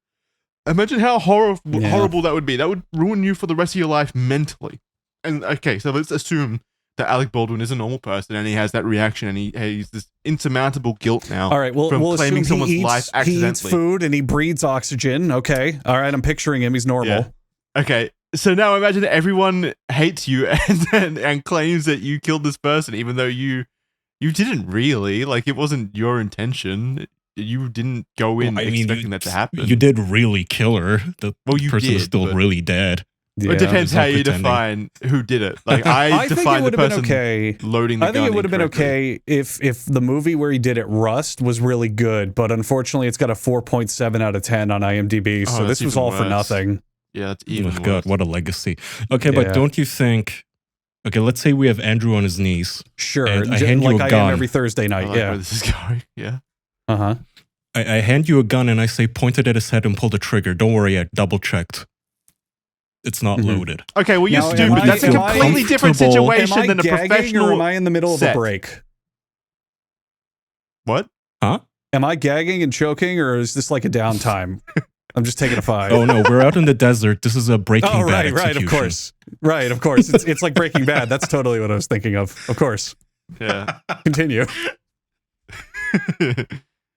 Imagine how Yeah. horrible that would be. That would ruin you for the rest of your life mentally. And okay, so let's assume that Alec Baldwin is a normal person and he has that reaction and he's this insurmountable guilt now. All right, well, from we'll claiming assume someone's life he eats accidentally. food and he breathes oxygen. Okay. All right, I'm picturing him. He's normal. Yeah. Okay, so now imagine everyone hates you and claims that you killed this person, even though you didn't really. Like, it wasn't your intention. You didn't go in expecting that to happen. You did really kill her. The Well, you person is did, still but- really dead. Yeah. It depends He's not how you pretending. define who did it. Like, I think it define the would have been person okay. loading the gun I think it would have been incorrectly. okay if the movie where he did it, Rust, was really good, but unfortunately it's got a 4.7 out of 10 on IMDb, Oh, so that's this was even all for worse. nothing. Yeah, that's Oh even my worse. God, what a legacy. Okay, Yeah. but don't you think Okay, let's say we have Andrew on his knees. Sure, And I hand you like a I gun. am every Thursday I night. like Yeah. where this is going. Yeah. Uh-huh. I hand you a gun and I say, point it at his head and pull the trigger. Don't worry, I double-checked. It's not loaded. Okay, well, you're Now, stupid. That's a am I completely different comfortable? Am situation I than a gagging professional. or am I in the middle set. of a break? What? Huh? Am I gagging and choking, or is this like a downtime? I'm just taking a 5. Oh, no, we're out in the desert. This is a Breaking Oh, Bad right, of execution. course. Right, of course. It's like Breaking Bad. That's totally what I was thinking of. Of course. Yeah. Continue.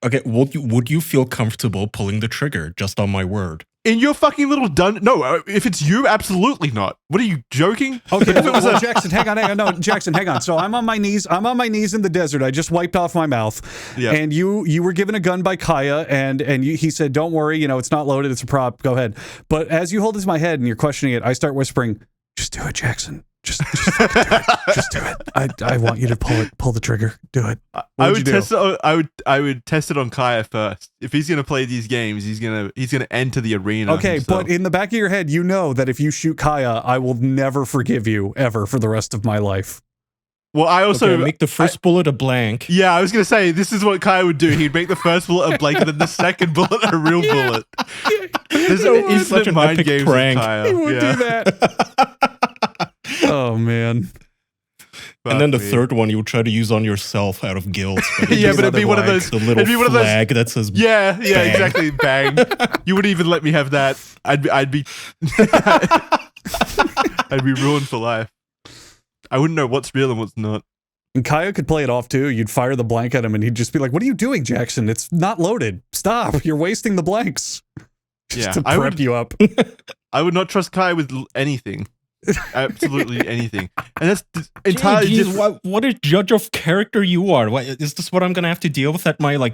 Okay, would you feel comfortable pulling the trigger, just on my word? In your fucking little No, if it's you, absolutely not. What are you joking? Okay, well, Jackson, hang on. No, Jackson, hang on. So I'm on my knees. I'm on my knees in the desert. I just wiped off my mouth. Yeah. And you were given a gun by Kaya, and he said, "Don't worry, it's not loaded. It's a prop. Go ahead." But as you hold it to my head and you're questioning it, I start whispering, "Just do it, Jackson. Just fucking do it. Just do it. I want you to pull the trigger. Do it." I would test it. I would test it on Kaya first. If he's gonna play these games, he's gonna enter the arena. Okay, himself. but in the back of your head, you know that if you shoot Kaya, I will never forgive you ever for the rest of my life. Well, I also Okay, make the first bullet a blank. Yeah, I was gonna say this is what Kaya would do. He'd make the first bullet a blank, and then the second bullet a real bullet. There's It's such infinite an mind epic games prank. with Kaya. He would do that. Oh man. And then the Fuck me. third one you would try to use on yourself out of guilt. But Yeah, but it'd be one of otherwise. those. the little It'd be one of those. flag that says Yeah, Bang. exactly. Bang. You wouldn't even let me have that. I'd be I'd be ruined for life. I wouldn't know what's real and what's not. And Kaya could play it off too. You'd fire the blank at him and he'd just be like, "What are you doing, Jackson? It's not loaded. Stop. You're wasting the blanks." Just Yeah, to I prep would- you up. I would not trust Kai with anything. Absolutely anything. And that's entirely Jeez, different. what a judge of character you are. What, is this what I'm going to have to deal with at my,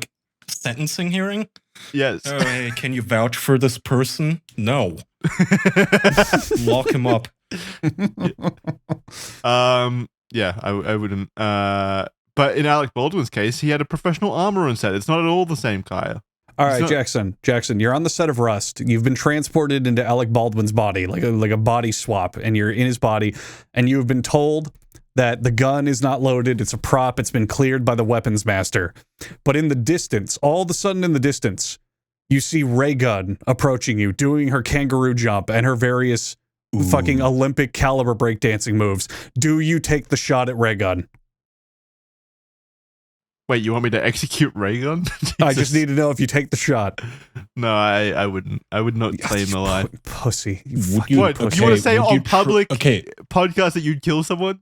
sentencing hearing? Yes. Oh, hey, can you vouch for this person? No. Lock him up. Yeah, I wouldn't. But in Alec Baldwin's case, he had a professional armor on set. It's not at all the same Kaya. All right, It's not- Jackson, you're on the set of Rust. You've been transported into Alec Baldwin's body, like a body swap, and you're in his body, and you've been told that the gun is not loaded, it's a prop, it's been cleared by the weapons master. But in the distance, all of a sudden in the distance, you see Raygun approaching you, doing her kangaroo jump and her various fucking Olympic caliber breakdancing moves. Do you take the shot at Raygun? Wait, you want me to execute Raygun? I Jesus. just need to know if you take the shot. No, I wouldn't. I would not claim the lie. Pussy. You Would fucking you- What? pussy. You want to say would you on public okay. podcast that you'd kill someone?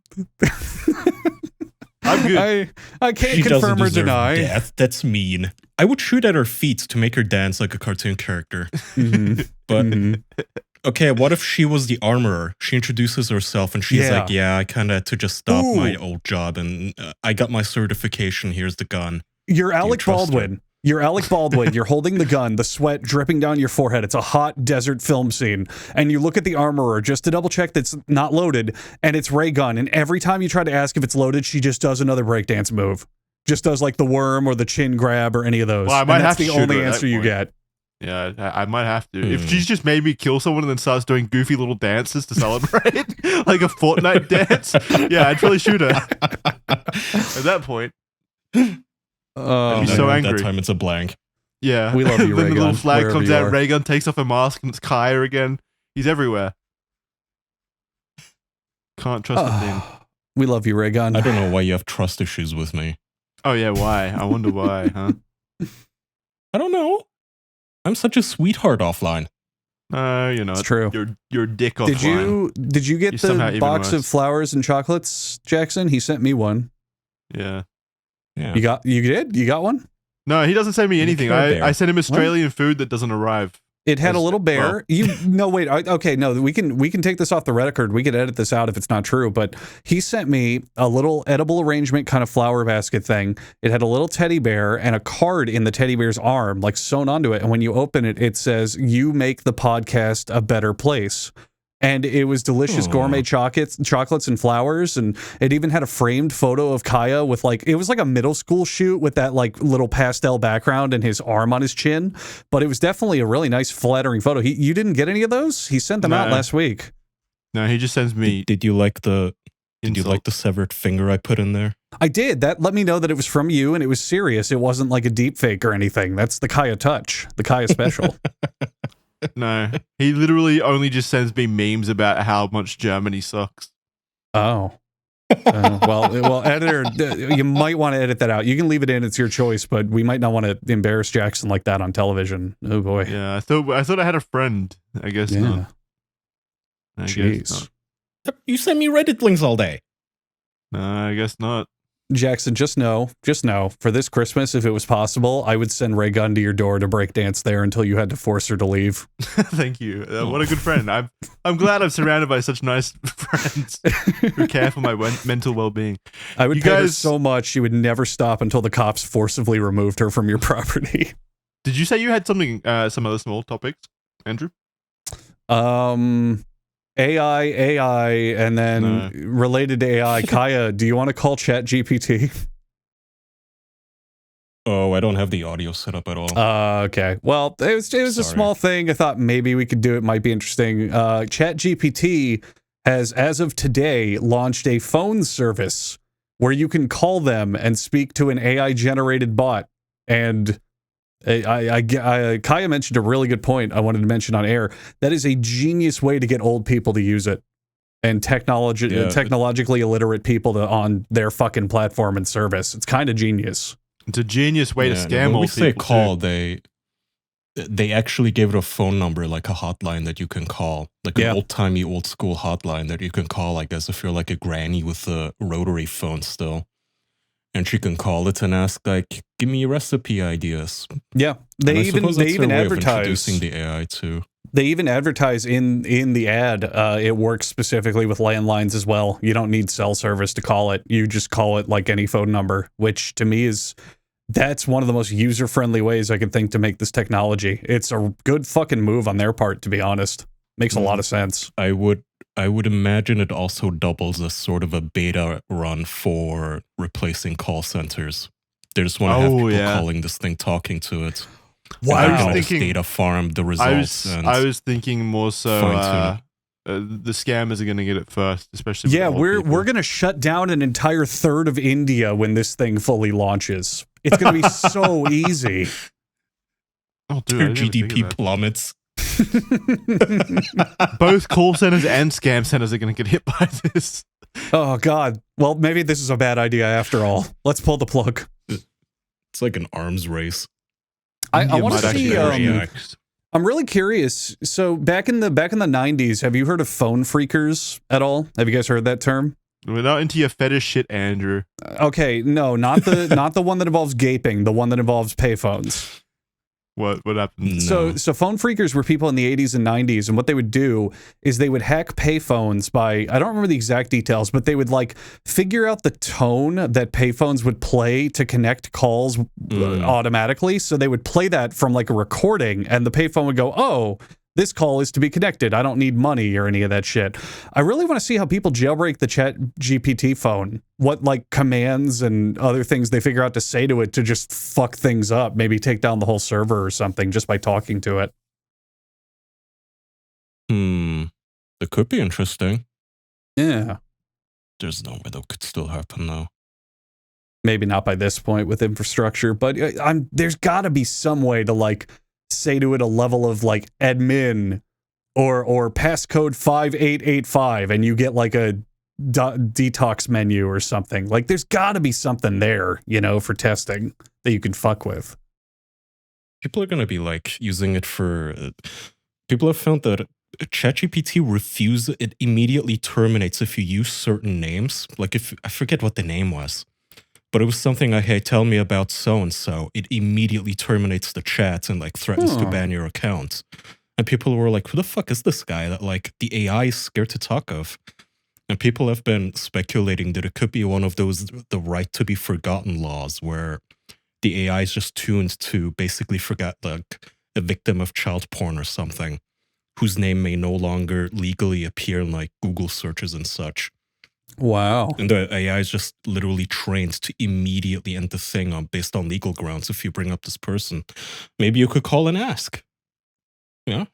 I'm good. I can't She doesn't confirm or deserve deny. death. That's mean. I would shoot at her feet to make her dance like a cartoon character. Mhm. But Mhm. okay, what if she was the armorer? She introduces herself and she's Yeah. like, "Yeah, I kind of had to just stop Ooh. my old job, and I got my certification. Here's the gun." You're Alec trust Baldwin. You're Alec Baldwin. You're holding the gun, the sweat dripping down your forehead. It's a hot desert film scene. And you look at the armorer just to double check that's not loaded, and it's Raygun. And every time you try to ask if it's loaded, she just does another breakdance move. Just does like the worm or the chin grab or any of those. Well, I And might that's have to the shoot only her at that answer you point. get. Yeah, I might have to. If she's just made me kill someone and then starts doing goofy little dances to celebrate, like a Fortnite dance, yeah, I'd probably shoot her. At that point, Oh, I'd be And so then angry. That time it's a blank. yeah. We love you, Then the little Raygun, flag wherever comes you out, are. Raygun takes off her mask, and it's Kaya again. He's everywhere. Can't trust a thing. We love you, Raygun. I don't know why you have trust issues with me. Oh yeah, why? I wonder why, huh? I don't know. I'm such a sweetheart offline. You know, It's true. You're a dick offline. Did you get You're somehow the even box of worse. flowers and chocolates, Jackson? He sent me one. Yeah. Yeah. You did? You got one? No, he doesn't send me anything. Care Bear. I sent him Australian food that doesn't arrive. It had a As- little bear. well. You no wait. Okay, no. We can take this off the record. We could edit this out if it's not true. But he sent me a little edible arrangement kind of flower basket thing. It had a little teddy bear and a card in the teddy bear's arm, like sewn onto it. And when you open it, it says, "You make the podcast a better place." And it was delicious Aw. gourmet chocolates and flowers, and it even had a framed photo of Kaya with it was like a middle school shoot with that like little pastel background and his arm on his chin. But it was definitely a really nice, flattering photo. You didn't get any of those? He sent them out No. last week. No, he just sends me. Did you like the Did you like the severed finger I put in there? I did. That let me know that it was from you and it was serious. It wasn't like a deep fake or anything. That's the Kaya touch, the Kaya special. No, he literally only just sends me memes about how much Germany sucks. Oh. Well, editor, you might want to edit that out. You can leave it in; it's your choice. But we might not want to embarrass Jackson like that on television. Oh boy. Yeah, I thought I had a friend. I guess not. I guess not. You send me Reddit links all day. No, I guess not. Jackson, just know, for this Christmas, if it was possible, I would send Raygun to your door to break dance there until you had to force her to leave. Thank you. What a good friend. I'm glad I'm surrounded by such nice friends who care for my mental well-being. I would pay her so much she would never stop until the cops forcibly removed her from your property. Did you say you had something, some other small topics, Andrew? AI, and then related to AI, Kaya, do you want to call ChatGPT? Oh, I don't have the audio set up at all. Okay. Well, it was a small thing. I thought maybe we could do it. Might be interesting. ChatGPT has, as of today, launched a phone service where you can call them and speak to an AI-generated bot. And Kaya mentioned a really good point I wanted to mention on air. That is a genius way to get old people to use it and technologically illiterate people on their fucking platform and service. It's kind of genius. It's a genius way to scam when old we say people. Call, they actually gave it a phone number, like a hotline that you can call, like an old-timey, old-school hotline that you can call, I guess, if you're like a granny with a rotary phone still. And she can call it and ask, like, give me recipe ideas. Yeah, they even advertise introducing the AI too. They even advertise in the ad. It works specifically with landlines as well. You don't need cell service to call it. You just call it like any phone number, which to me that's one of the most user-friendly ways I could think to make this technology. It's a good fucking move on their part, to be honest. Makes a lot of sense. I would imagine it also doubles as sort of a beta run for replacing call centers. They just want to have people calling this thing, talking to it. Wow. I was thinking data farm the results. I was thinking more so the scammers are going to get it first, especially. Yeah, we're going to shut down an entire third of India when this thing fully launches. It's going to be so easy. Oh, dude, their GDP plummets. Both call centers and scam centers are going to get hit by this. Oh, God. Well, maybe this is a bad idea after all. Let's pull the plug. It's like an arms race. I want to see. I'm really curious. So back in the 90s, have you heard of phone freakers at all? Have you guys heard that term? We're not into your fetish shit, Andrew. Okay, no, not the one that involves gaping. The one that involves payphones. What happened? So phone freakers were people in the 80s and 90s, and what they would do is they would hack payphones by, I don't remember the exact details, but they would like figure out the tone that payphones would play to connect calls automatically. So they would play that from like a recording, and the payphone would go, oh, this call is to be connected. I don't need money or any of that shit. I really want to see how people jailbreak the ChatGPT phone. What like commands and other things they figure out to say to it to just fuck things up. Maybe take down the whole server or something just by talking to it. That could be interesting. Yeah. There's no way that could still happen though. Maybe not by this point with infrastructure, but there's got to be some way to like say to it a level of like admin or passcode 5885 and you get like a detox menu or something. Like there's got to be something there, for testing that you can fuck with. People are going to be like using it for people have found that ChatGPT it immediately terminates if you use certain names. Like if I forget what the name was. But it was something like, hey, tell me about so-and-so. It immediately terminates the chat and like threatens to ban your account. And people were like, who the fuck is this guy that like the AI is scared to talk of? And people have been speculating that it could be one of those, the right to be forgotten laws where the AI is just tuned to basically forget like a victim of child porn or something whose name may no longer legally appear in like Google searches and such. Wow. And the AI is just literally trained to immediately end the thing based on legal grounds if you bring up this person. Maybe you could call and ask. Yeah.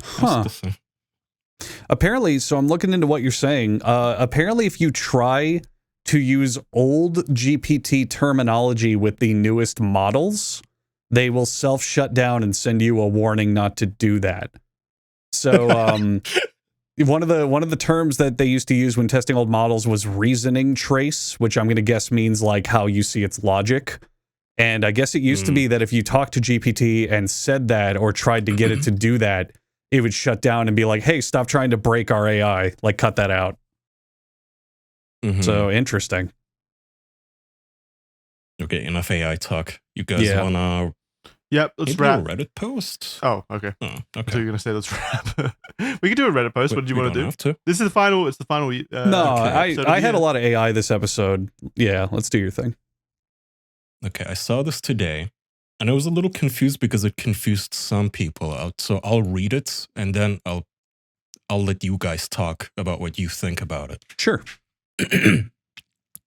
Huh. Apparently, so I'm looking into what you're saying. Apparently, if you try to use old GPT terminology with the newest models, they will self-shut down and send you a warning not to do that. So one of the terms that they used to use when testing old models was reasoning trace, which I'm going to guess means like how you see its logic. And I guess it used to be that if you talked to GPT and said that or tried to get it to do that, it would shut down and be like, hey, stop trying to break our AI. Like, cut that out. So, interesting. Okay, enough AI talk. You guys want to... Yep, let's wrap. A Reddit post? Oh, okay. Oh, So okay. you're going to say let's wrap. We can do a Reddit post. What did you want to do? Have to. This is the final. It's the final. No, I had a lot of AI this episode. Yeah, let's do your thing. Okay, I saw this today, and I was a little confused because it confused some people out. So I'll read it, and then I'll let you guys talk about what you think about it. Sure.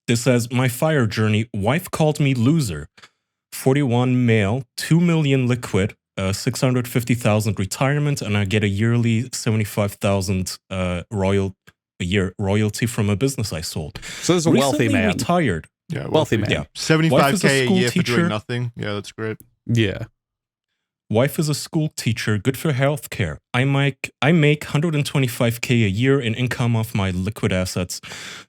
This says, my fire journey, wife called me loser. 41 male, 2 million liquid, 650,000 retirement, and I get a yearly 75,000 royalty from a business I sold. So this is a wealthy man. Retired. Yeah, wealthy man. Yeah. 75K a year for teacher. doing nothing. Yeah, that's great. Yeah. Wife is a school teacher, good for healthcare. I make 125K a year in income off my liquid assets.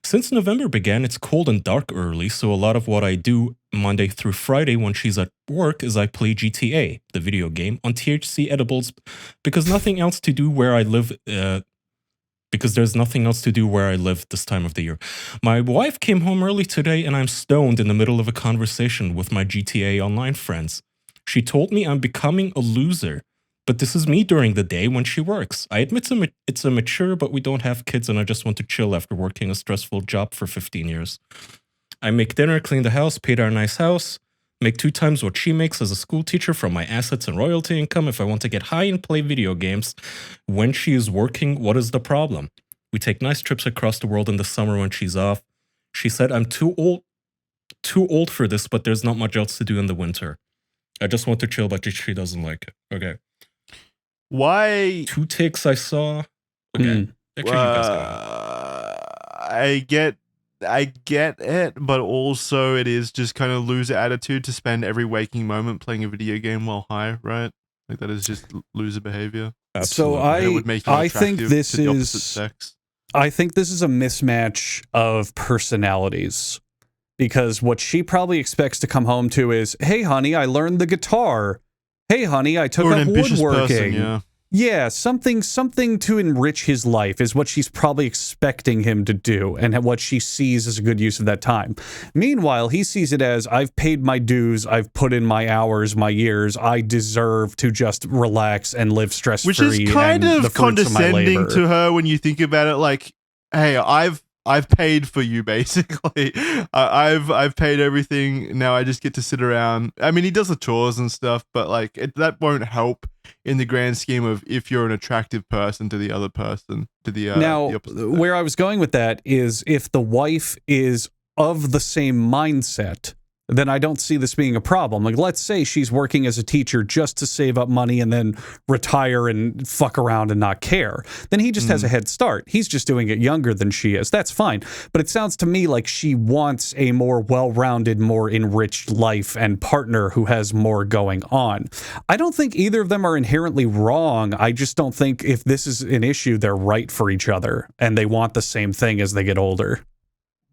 Since November began, it's cold and dark early, so a lot of what I do Monday through Friday when she's at work is I play GTA, the video game, on THC edibles because nothing else to do where I live. Because there's nothing else to do where I live this time of the year. My wife came home early today and I'm stoned in the middle of a conversation with my GTA Online friends. She told me I'm becoming a loser, but this is me during the day when she works. I admit it's immature, but we don't have kids and I just want to chill after working a stressful job for 15 years. I make dinner, clean the house, paid our nice house, make 2 times what she makes as a school teacher from my assets and royalty income if I want to get high and play video games. When she is working, what is the problem? We take nice trips across the world in the summer when she's off. She said I'm too old for this, but there's not much else to do in the winter. I just want to chill, but she doesn't like it. Okay. Why? 2 takes I saw. Okay. Actually, you guys go. I get it, but also it is just kind of loser attitude to spend every waking moment playing a video game while high, right? Like that is just loser behavior. Absolutely. So It would make you I think attractive this to the opposite is sex. I think this is a mismatch of personalities. Because what she probably expects to come home to is, hey, honey, I learned the guitar. Hey, honey, I took Or an up ambitious woodworking. person, Yeah, something to enrich his life is what she's probably expecting him to do and what she sees as a good use of that time. Meanwhile, he sees it as, I've paid my dues, I've put in my hours, my years, I deserve to just relax and live stress-free. Which is kind and the of fruits of my condescending labor. to her when you think about it. Like, hey, I've paid for you, basically. I've paid everything. Now I just get to sit around. I mean, he does the chores and stuff, but like that won't help in the grand scheme of if you're an attractive person to the other person, to the now, the opposite sex. where I was going with that is if the wife is of the same mindset, then I don't see this being a problem. Like, let's say she's working as a teacher just to save up money and then retire and fuck around and not care. Then he just has a head start. He's just doing it younger than she is. That's fine. But it sounds to me like she wants a more well-rounded, more enriched life and partner who has more going on. I don't think either of them are inherently wrong. I just don't think if this is an issue, they're right for each other and they want the same thing as they get older.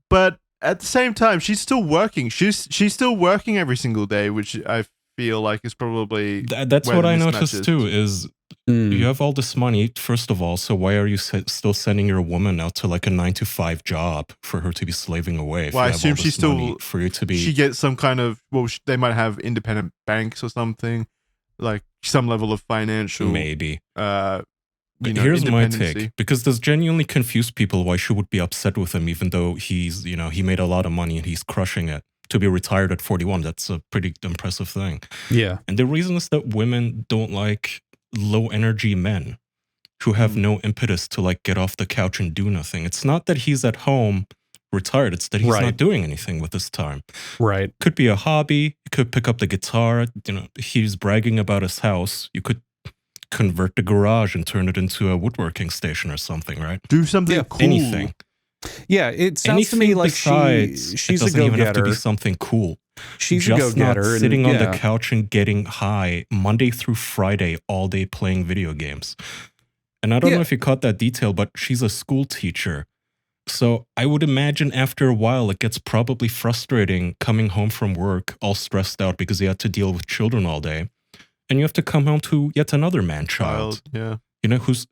But at the same time, she's still working. She's still working every single day, which I feel like is probably That's where what the I mismatch noticed is. too, is you have all this money, first of all, so why are you still sending your woman out to like a 9-to-5 job for her to be slaving away? If Well, you I have assume all she's this still money for you to be... She gets some kind of, well, they might have independent banks or something, like some level of financial Maybe. Here's my take, because this genuinely confused people why she would be upset with him, even though he's, he made a lot of money and he's crushing it. To be retired at 41, that's a pretty impressive thing. Yeah. And the reason is that women don't like low energy men who have no impetus to like get off the couch and do nothing. It's not that he's at home retired, it's that he's not doing anything with his time. Right. Could be a hobby, he could pick up the guitar, he's bragging about his house. You could convert the garage and turn it into a woodworking station or something, right? Do something cool. Anything. Yeah, it sounds to me like she's it doesn't a even have to be go-getter. something cool. She's Just a go-getter. not sitting on the yeah. couch and getting high Monday through Friday all day playing video games. And I don't know if you caught that detail, but she's a school teacher. So I would imagine after a while it gets probably frustrating coming home from work all stressed out because you had to deal with children all day. And you have to come home to yet another man-child. Yeah. You know, who's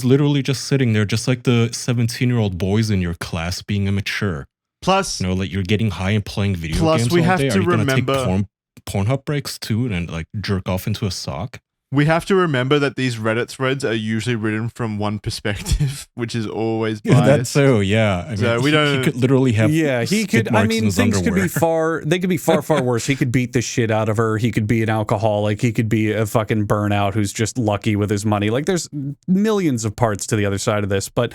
literally just sitting there, just like the 17-year-old boys in your class being immature. Plus, you know, like you're getting high and playing video plus games we all have day. to Are you going to take remember Pornhub breaks too and like jerk off into a sock? we have to remember that these Reddit threads are usually written from one perspective, which is always biased. That's so, yeah. I mean, So we he don't- could literally have he skid could. I marks in mean, his things underwear. they could be far worse. He could beat the shit out of her. He could be an alcoholic. He could be a fucking burnout who's just lucky with his money. Like, there's millions of parts to the other side of this, but.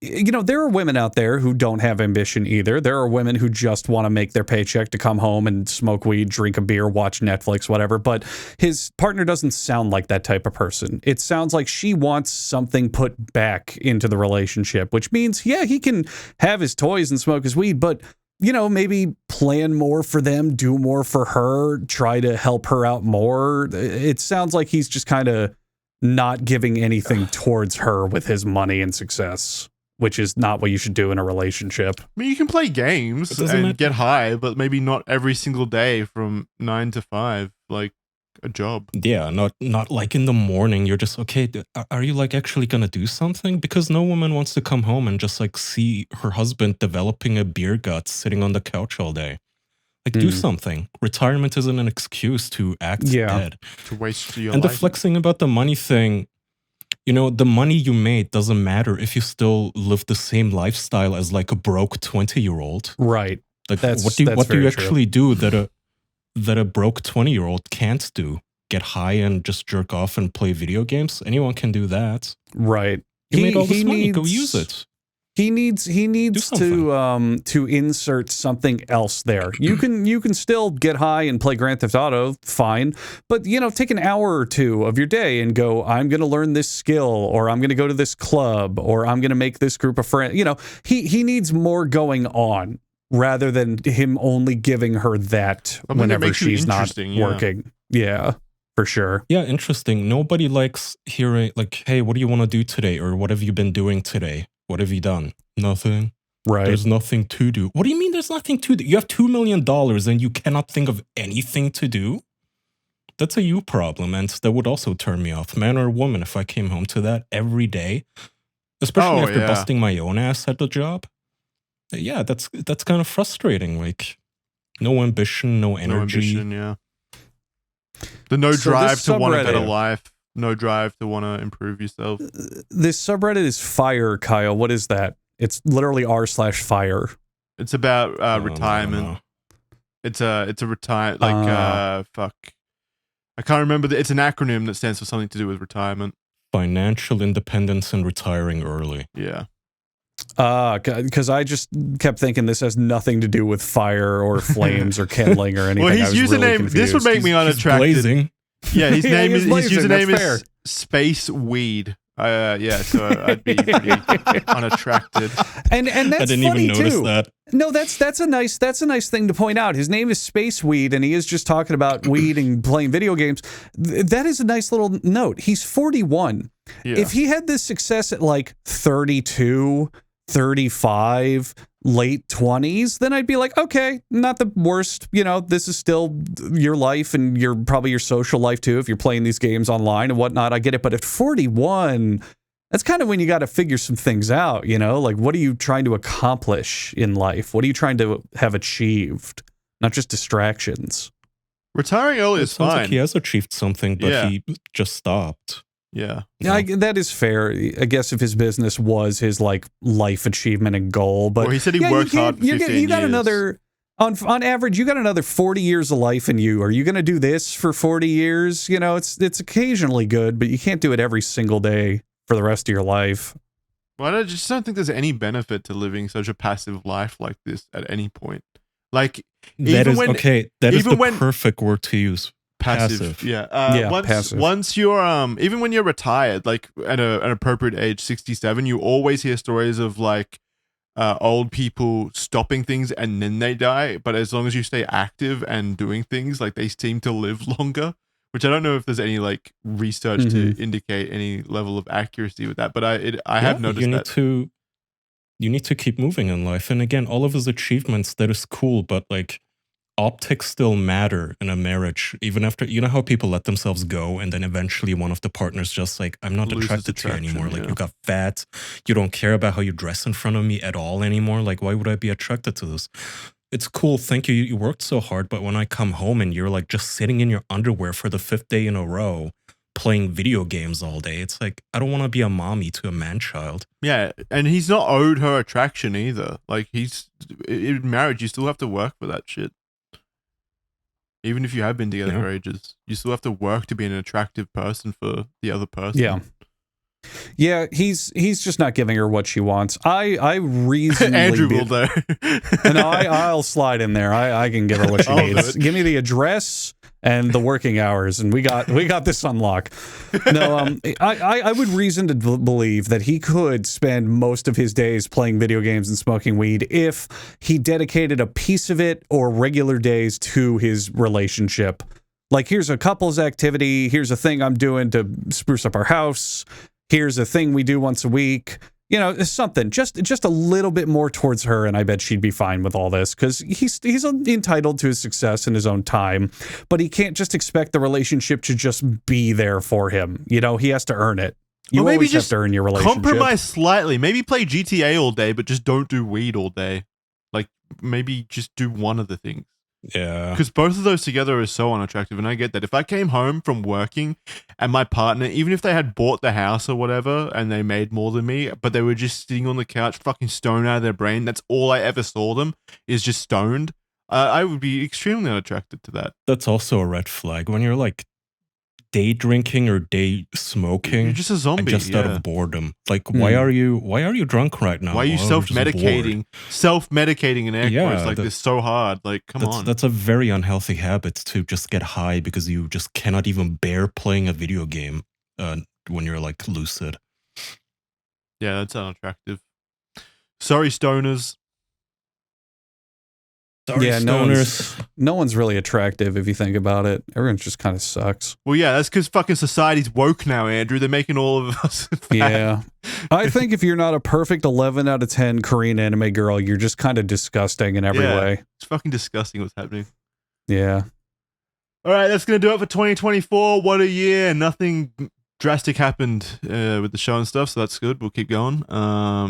You know, there are women out there who don't have ambition either. There are women who just want to make their paycheck to come home and smoke weed, drink a beer, watch Netflix, whatever. But his partner doesn't sound like that type of person. It sounds like she wants something put back into the relationship, which means, yeah, he can have his toys and smoke his weed, but, you know, maybe plan more for them, do more for her, try to help her out more. It sounds like he's just kind of not giving anything towards her with his money and success, which is not what you should do in a relationship. I mean, you can play games and get high, but maybe not every single day from 9 to 5, like a job. Yeah, not like in the morning. You're just, okay, are you like actually going to do something? Because no woman wants to come home and just like see her husband developing a beer gut sitting on the couch all day. Like, do something. Retirement isn't an excuse to act dead. To waste your and life. the flexing about the money thing, you know, the money you made doesn't matter if you still live the same lifestyle as like a broke 20-year-old. Right. Like, what do you actually do that a broke 20-year-old can't do? Get high and just jerk off and play video games? Anyone can do that. Right. You made all this money. Go use it. He needs to insert something else there. You can still get high and play Grand Theft Auto, fine, but you know, take an hour or two of your day and go, I'm going to learn this skill, or I'm going to go to this club, or I'm going to make this group of friends. You know, he needs more going on rather than him only giving her that whenever she's not working. Yeah, for sure. Yeah, interesting. Nobody likes hearing like, hey, what do you want to do today? Or what have you been doing today? What have you done? Nothing. Right. There's nothing to do. What do you mean there's nothing to do? You have $2 million and you cannot think of anything to do? That's a you problem, and that would also turn me off. Man or woman, if I came home to that every day, especially after busting my own ass at the job. Yeah, that's kind of frustrating. Like, no ambition, no energy. No ambition, yeah. The no drive to want a better life. No drive to want to improve yourself. This subreddit is fire, Kyle. What is that? It's literally r/fire. It's about retirement. It's a retire fuck. I can't remember. It's an acronym that stands for something to do with retirement. Financial independence and retiring early. Yeah. Because I just kept thinking this has nothing to do with fire or flames or kindling or anything. Well, his username. This would make me unattracted. He's blazing. Yeah, his name is. blazing, His username that's is Space Weed. Yeah, so I'd be pretty unattracted. And that's I didn't funny even notice too. that. No, that's a nice thing to point out. His name is Space Weed, and he is just talking about weed and playing video games. That is a nice little note. He's 41. Yeah. If he had this success at like 32, 35, late 20s, then I'd be like, okay, not the worst. You know, this is still your life and probably your social life too if you're playing these games online and whatnot. I get it. But at 41, that's kind of when you got to figure some things out, you know? Like, what are you trying to accomplish in life? What are you trying to have achieved? Not just distractions. Retiring early is fine. Like he has achieved something, but he just stopped. Yeah. Yeah, that is fair. I guess if his business was his like life achievement and goal, but well, he said he worked hard for 15 you got years. another on average, you got another 40 years of life in you. Are you going to do this for 40 years? You know, it's occasionally good, but you can't do it every single day for the rest of your life. Well, I just don't think there's any benefit to living such a passive life like this at any point. Like, That is the perfect word to use. Passive. Yeah. Passive. Once you're even when you're retired, like at an appropriate age, 67, you always hear stories of like old people stopping things and then they die. But as long as you stay active and doing things, like they seem to live longer. Which I don't know if there's any like research to indicate any level of accuracy with that. But I have noticed that you need to keep moving in life. And again, all of his achievements, that is cool, but like optics still matter in a marriage. Even after, you know how people let themselves go and then eventually one of the partners just like, I'm not Loses attracted to you attraction, anymore. Like yeah. you got fat. You don't care about how you dress in front of me at all anymore. Like, why would I be attracted to this? It's cool. Thank you. You worked so hard. But when I come home and you're like just sitting in your underwear for the 5th day in a row, playing video games all day, it's like, I don't want to be a mommy to a man-child. Yeah, and he's not owed her attraction either. Like in marriage, you still have to work for that shit. Even if you have been together for ages, you still have to work to be an attractive person for the other person. Yeah. Yeah, he's just not giving her what she wants. I reasonably Andrew will though. And I'll slide in there. I can give her what she needs. Give me the address and the working hours, and we got this on lock. No, I would reason to believe that he could spend most of his days playing video games and smoking weed if he dedicated a piece of it or regular days to his relationship. Like, here's a couple's activity. Here's a thing I'm doing to spruce up our house. Here's a thing we do once a week. You know, something just a little bit more towards her, and I bet she'd be fine with all this because he's entitled to his success in his own time, but he can't just expect the relationship to just be there for him. You know, he has to earn it. You maybe always just have to earn your relationship. Compromise slightly. Maybe play GTA all day, but just don't do weed all day. Like maybe just do one of the things. Yeah. Because both of those together are so unattractive. And I get that. If I came home from working and my partner, even if they had bought the house or whatever and they made more than me, but they were just sitting on the couch fucking stoned out of their brain, that's all I ever saw them is just stoned, I would be extremely unattracted to that. That's also a red flag. When you're like day drinking or day smoking, you're just a zombie, and just out of boredom. Like, why are you drunk right now? Why are you self-medicating in air quotes like this so hard? Like, come on. That's a very unhealthy habit to just get high because you just cannot even bear playing a video game when you're like lucid. Yeah, that's unattractive. Sorry, stoners. Yeah, no one's really attractive if you think about it. Everyone just kind of sucks. Well, yeah, that's because fucking society's woke now, Andrew. They're making all of us fat. Yeah. I think if you're not a perfect 11 out of 10 Korean anime girl, you're just kind of disgusting in every way. It's fucking disgusting what's happening. Yeah. All right, that's going to do it for 2024. What a year. Nothing drastic happened with the show and stuff, so that's good. We'll keep going.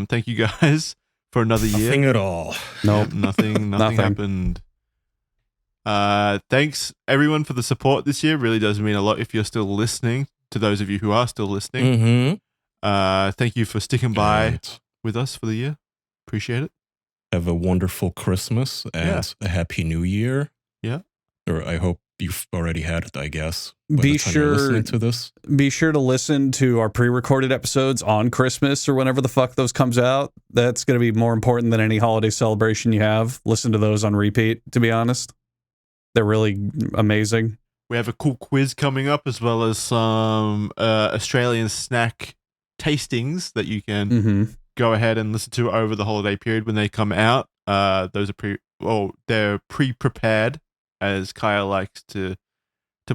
Thank you guys for another year. Nothing at all. Nope, nothing happened. Thanks everyone for the support this year. Really does mean a lot if you're still listening. To those of you who are still listening, thank you for sticking by with us for the year. Appreciate it. Have a wonderful Christmas and a happy New Year. Yeah. Or I hope you've already had it, I guess. Be sure listening to this. Be sure to listen to our pre-recorded episodes on Christmas or whenever the fuck those comes out. That's going to be more important than any holiday celebration you have. Listen to those on repeat, to be honest. They're really amazing. We have a cool quiz coming up as well as some Australian snack tastings that you can go ahead and listen to over the holiday period when they come out. Those are they're pre-prepared, as Kyle likes to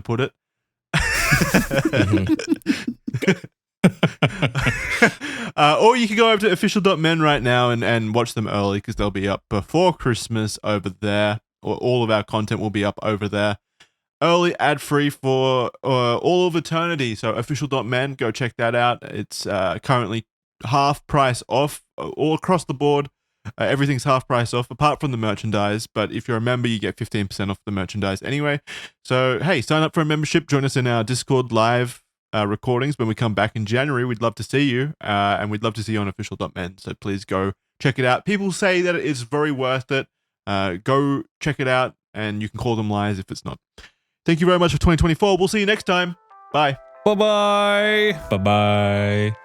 put it. Or you can go over to official.men right now and watch them early because they'll be up before Christmas over there. Or all of our content will be up over there. Early, ad-free for all of eternity. So official.men, go check that out. It's currently half price off all across the board. Everything's half price off apart from the merchandise, but if you're a member you get 15% off the merchandise anyway. So hey, sign up for a membership, join us in our Discord live recordings when we come back in January. We'd love to see you, and we'd love to see you on official.men, so please go check it out. People say that it is very worth it. Go check it out, and you can call them lies if it's not. Thank you very much for 2024. We'll see you next time. Bye. Bye-bye. Bye-bye.